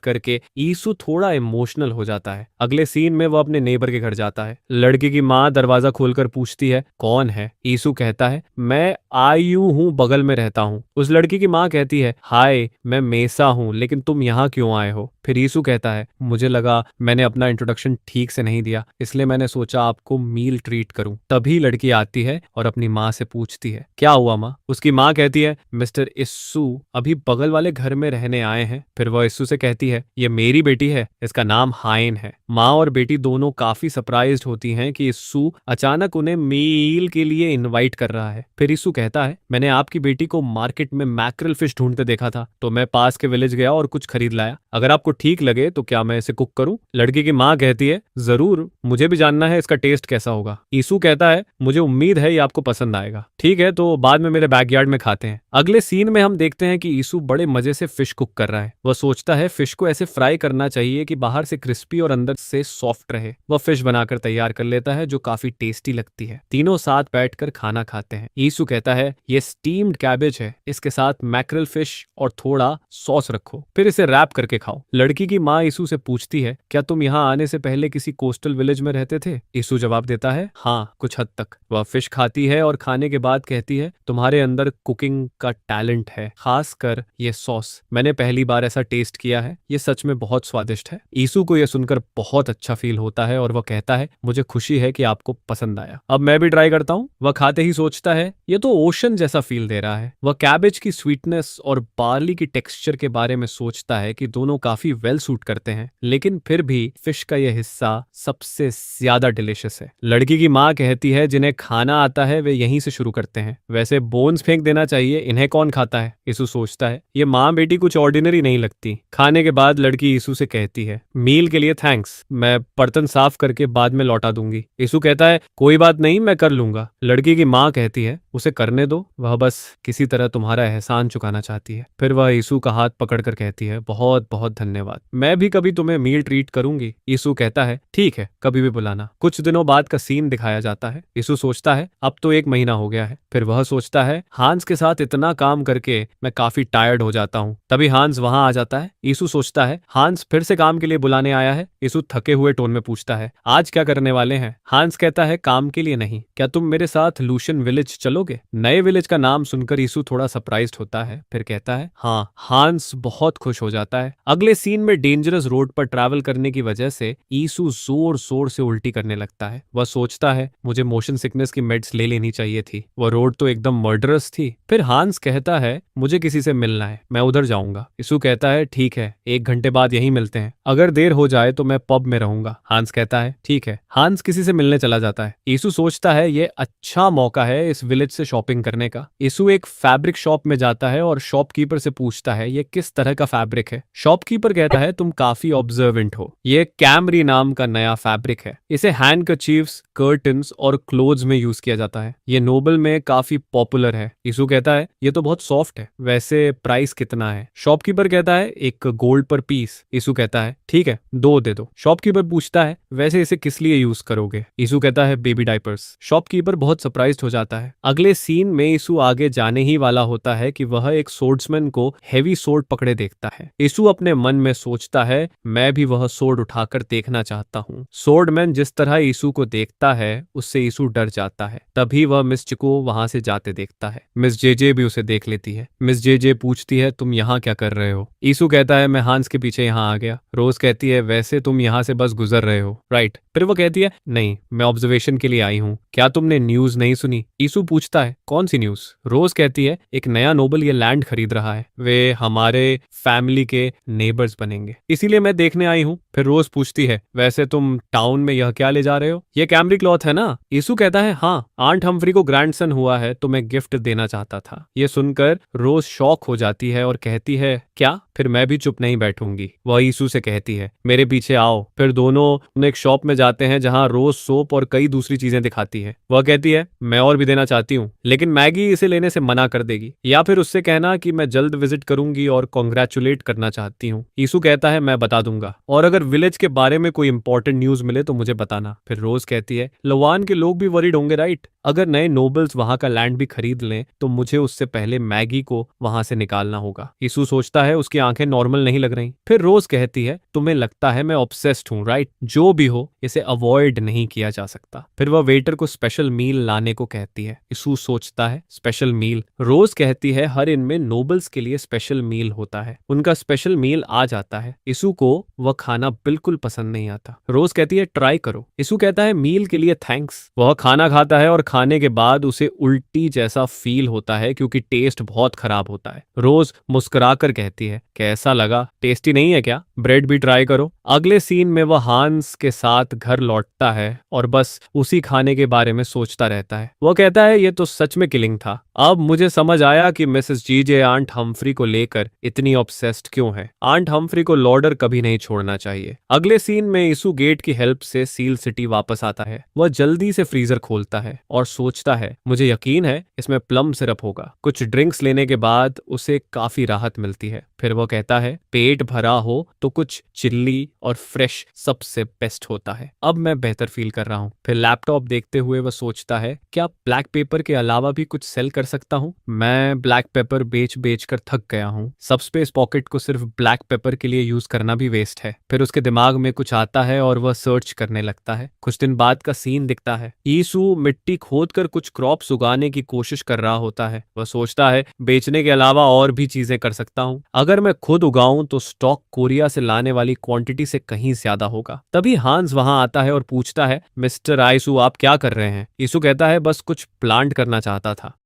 करके यीशु थोड़ा इमोशनल हो जाता है। अगले सीन में वह अपने नेबर के घर जाता है। लड़की की माँ दरवाजा खोलकर पूछती है, कौन है? यीशु कहता है, मैं आयु हूँ, बगल में रहता हूँ। उस लड़की की माँ कहती है, हाय मैं मेसा हूँ, लेकिन तुम यहाँ क्यों आए हो? फिर यीशु कहता है, मुझे लगा मैंने अपना इंट्रोडक्शन ठीक से नहीं दिया, इसलिए मैंने सोचा आपको मील ट्रीट करूं। तभी लड़की आती है और अपनी माँ से पूछती है, क्या हुआ माँ? उसकी माँ कहती है, मिस्टर यीशु अभी बगल वाले घर में रहने आए हैं। फिर वह यीशु से कहती है, ये मेरी बेटी है, इसका नाम हाइन है। माँ और बेटी दोनों काफी सरप्राइज्ड होती हैं कि यीशु अचानक उन्हें मील के लिए इनवाइट कर रहा है। फिर यीशु कहता है, मैंने आपकी बेटी को मार्केट में मैकरल फिश ढूंढते देखा था, तो मैं पास के विलेज गया और कुछ खरीद लाया। अगर आपको ठीक लगे तो क्या मैं इसे कुक करूं? लड़की की माँ कहती है, जरूर, मुझे भी जानना है इसका टेस्ट कैसा होगा। यीशु कहता है, मुझे उम्मीद है ये आपको पसंद आएगा। ठीक है, तो बाद में मेरे बैकयार्ड में खाते हैं। अगले सीन में हम देखते हैं कि यीशु बड़े मजे से फिश कुक कर रहा है। वह सोचता है फिश को ऐसे फ्राई करना चाहिए कि बाहर से क्रिस्पी और अंदर से सॉफ्ट रहे। वह फिश बनाकर तैयार कर लेता है जो काफी टेस्टी लगती है। तीनों साथ बैठकर खाना खाते हैं। यीशु कहता है, ये स्टीम्ड कैबेज है, इसके साथ मैकरल फिश और थोड़ा सॉस रखो, फिर इसे रैप करके खाओ। लड़की की माँ यीशु से पूछती है, क्या तुम यहाँ आने से पहले किसी कोस्टल विलेज में रहते थे? यीशु जवाब देता है, हाँ कुछ हद तक। वह फिश खाती है और खाने के बाद कहती है, तुम्हारे अंदर कुकिंग का टैलेंट है, खासकर ये सॉस। मैंने पहली बार ऐसा टेस्ट किया है, ये सच में बहुत स्वादिष्ट है। यीशु को यह सुनकर बहुत अच्छा फील होता है और वह कहता है, मुझे खुशी है कि आपको पसंद आया, अब मैं भी ट्राई करता हूँ। वह खाते ही सोचता है, ये तो ओशन जैसा फील दे रहा है। वह कैबेज की स्वीटनेस और बार्ली की टेक्सचर के बारे में सोचता है कि दोनों काफी वेल सूट करते हैं, लेकिन फिर भी फिश का यह हिस्सा सबसे ज्यादा डिलिशियस है। लड़की की माँ कहती है, जिन्हें खाना आता है वे यहीं से शुरू करते हैं, वैसे बोन्स फेंक देना चाहिए, इन्हें कौन खाता है? यीशु सोचता है, ये माँ बेटी कुछ ऑर्डिनरी नहीं लगती। खाने के बाद लड़की यीशु से कहती है, मील के लिए थैंक्स, मैं बर्तन साफ करके बाद में लौटा दूंगी। यीशु कहता है, कोई बात नहीं, मैं कर लूंगा। लड़की की माँ कहती है, उसे करने दो, वह बस किसी तरह तुम्हारा एहसान चुकाना चाहती है। फिर वह यीशु का हाथ पकड़कर कहती है, बहुत बहुत धन्यवाद, मैं भी कभी तुम्हें मील ट्रीट करूंगी। यीशु कहता है, ठीक है, कभी भी बुलाना। कुछ दिनों बाद का सीन दिखाया जाता है। यीशु सोचता है अब तो 1 महीना हो गया है। फिर वह सोचता है हांस के साथ इतना काम करके मैं काफी टायर्ड हो जाता हूँ। तभी हांस वहां आ जाता है। यीशु सोचता है हांस फिर से काम के लिए बुलाने आया है। यीशु थके हुए टोन में पूछता है, आज क्या करने वाले हैं? हांस कहता है, काम के लिए नहीं, क्या तुम मेरे साथ लूशन विलेज चलोगे? नए विलेज का नाम सुनकर यीशु थोड़ा सरप्राइज्ड होता है। फिर कहता है हाँ। हांस बहुत खुश हो जाता है। अगले सीन में डेंजरस रोड पर ट्रैवल करने की वजह से यीशु जोर जोर से उल्टी करने लगता है। वह सोचता है मुझे मोशन सिकनेस की मेड्स ले लेनी चाहिए थी, वह रोड तो एकदम मर्डरस थी। फिर हांस कहता है मुझे किसी से मिलना है, मैं उधर जाऊंगा। यीशु कहता है ठीक है, 1 घंटे बाद यहीं मिलते हैं, अगर देर हो जाए तो मैं पब में रहूंगा। हांस कहता है ठीक है। हांस किसी से मिलने चला जाता है। यीशु सोचता है ये अच्छा मौका है इस विलेज से शॉपिंग करने का। यीशु एक फैब्रिक शॉप में जाता है और शॉपकीपर से पूछता है ये किस तरह का फैब्रिक है। शॉपकीपर कहता है तुम काफी ऑब्जर्वेंट हो, ये कैमरी नाम का नया फैब्रिक है, इसे हैंडकरचीफ्स, कर्टन्स और क्लोथ्स में यूज किया जाता है, ये नोबल में काफी पॉपुलर है। यीशु कहता है ये तो बहुत सॉफ्ट है, वैसे प्राइस कितना है? शॉपकीपर कहता है 1 गोल्ड पर पीस। यीशु कहता है ठीक है, 2 दे दो। शॉपकीपर पूछता है वैसे इसे किस लिए यूज करोगे? यीशु कहता है बेबी डाइपर्स। शॉपकीपर बहुत सरप्राइज्ड हो जाता है। अगले सीन में यीशु आगे जाने ही वाला होता है कि वह एक सोर्ड्समैन को हेवी सोर्ड पकड़े देखता है। यीशु अपने मन में सोचता है मैं भी वह सोर्ड उठाकर देखना चाहता हूँ। सोर्डमैन जिस तरह यीशु को देखता है उससे यीशु डर जाता है। तभी वह मिस चिको वहां से जाते देखता है। मिस जेजे भी उसे देख लेती है। मिस जेजे पूछती है तुम यहाँ क्या कर रहे हो? यीशु कहता है मैं हांस के पीछे यहाँ आ गया। रोज कहती है वैसे तुम यहाँ से बस गुजर रहे हो, राइट? फिर वो कहती है नहीं, मैं ऑब्जर्वेशन के लिए आई हूँ। क्या तुमने न्यूज नहीं सुनी? यीशु पूछता है कौन सी न्यूज? रोज कहती है एक नया नोबल ये लैंड खरीद रहा है, वे हमारे फैमिली के नेबर्स बनेंगे, इसीलिए मैं देखने आई हूँ। फिर रोज पूछती है वैसे तुम टाउन में यह क्या ले जा रहे हो? ये कैमरी क्लॉथ है ना? यीशु कहता है हाँ, आंट हम्फ्री को ग्रैंडसन हुआ है तो मैं गिफ्ट देना चाहता था। ये सुनकर रोज शॉक हो जाती है और कहती है क्या? फिर मैं भी चुप नहीं बैठूंगी। वह यीशु से कहती है मेरे पीछे आओ। फिर दोनों एक शॉप में जाते हैं जहां रोज सोप और कई दूसरी चीजें दिखाती है। वह कहती है मैं और भी देना चाहती हूँ, लेकिन मैगी इसे लेने से मना कर देगी, या फिर उससे कहना कि मैं जल्द विजिट करूंगी और कॉन्ग्रेचुलेट करना चाहती हूँ। यीशु कहता है मैं बता दूंगा, और अगर विलेज के बारे में कोई इंपॉर्टेंट न्यूज मिले तो मुझे बताना। फिर रोज कहती है लवान के लोग भी वरीड होंगे, राइट? अगर नए नोबल्स वहां का लैंड भी खरीद लें तो मुझे उससे पहले मैगी को वहां से निकालना होगा। यीशु सोचता है उसकी आंखें नॉर्मल नहीं लग रही। फिर रोज कहती है तुम्हें लगता है मैं ऑब्सेस्ड हूँ, राइट? जो भी हो, इसे अवॉइड नहीं किया जा सकता। फिर वह वेटर को स्पेशल मील लाने को कहती है। यीशु सोचता है स्पेशल मील? रोज कहती है हर इनमें नोबल्स के लिए स्पेशल मील होता है। उनका स्पेशल मील आ जाता है। यीशु को वह खाना बिल्कुल पसंद नहीं आता। रोज कहती है ट्राई करो। यीशु कहता है मील के लिए थैंक्स। वह खाना खाता है और खाने के बाद उसे उल्टी जैसा फील होता है क्योंकि टेस्ट बहुत खराब होता है। रोज मुस्कुराकर कहती है कैसा लगा? टेस्टी नहीं है क्या? ब्रेड भी ट्राई करो। अगले सीन में वह हांस के साथ घर लौटता है और बस उसी खाने के बारे में सोचता रहता है। वह कहता है ये तो सच में किलिंग था। अब मुझे समझ आया कि मिसेस जीजे आंट हम्फ्री को लेकर इतनी ऑब्सेस्ड क्यों है। आंट हम्फ्री को लॉर्डर कभी नहीं छोड़ना चाहिए। अगले सीन में यीशु गेट की हेल्प से सील सिटी वापस आता है। वह जल्दी से फ्रीजर खोलता है और सोचता है मुझे यकीन है इसमें प्लम सिरप होगा। कुछ ड्रिंक्स लेने के बाद उसे काफी राहत मिलती है। फिर वह कहता है पेट भरा हो तो कुछ चिल्ली और फ्रेश सबसे बेस्ट होता है। अब मैं बेहतर फील कर रहा हूँ। फिर लैपटॉप देखते हुए वह सोचता है क्या ब्लैक पेपर के अलावा भी कुछ सेल कर सकता हूँ? मैं ब्लैक पेपर बेच कर थक गया हूँ। सबस्पेस पॉकेट को सिर्फ ब्लैक पेपर के लिए यूज करना भी वेस्ट है। फिर उसके दिमाग में कुछ आता है और वह सर्च करने लगता है। कुछ दिन बाद का सीन दिखता है। यीशु मिट्टी खोदकर कुछ क्रॉप्स उगाने की कोशिश कर रहा होता है। वह सोचता है बेचने के अलावा और भी चीजें कर सकता हूँ। अगर मैं खुद उगाऊं तो स्टॉक कोरिया से लाने वाली क्वांटिटी से कहीं ज्यादा होगा। तभी हांस वहां आता है और पूछता है मिस्टर आइसु आप क्या कर रहे हैं? यीशु कहता है बस कुछ प्लांट करना चाहता था।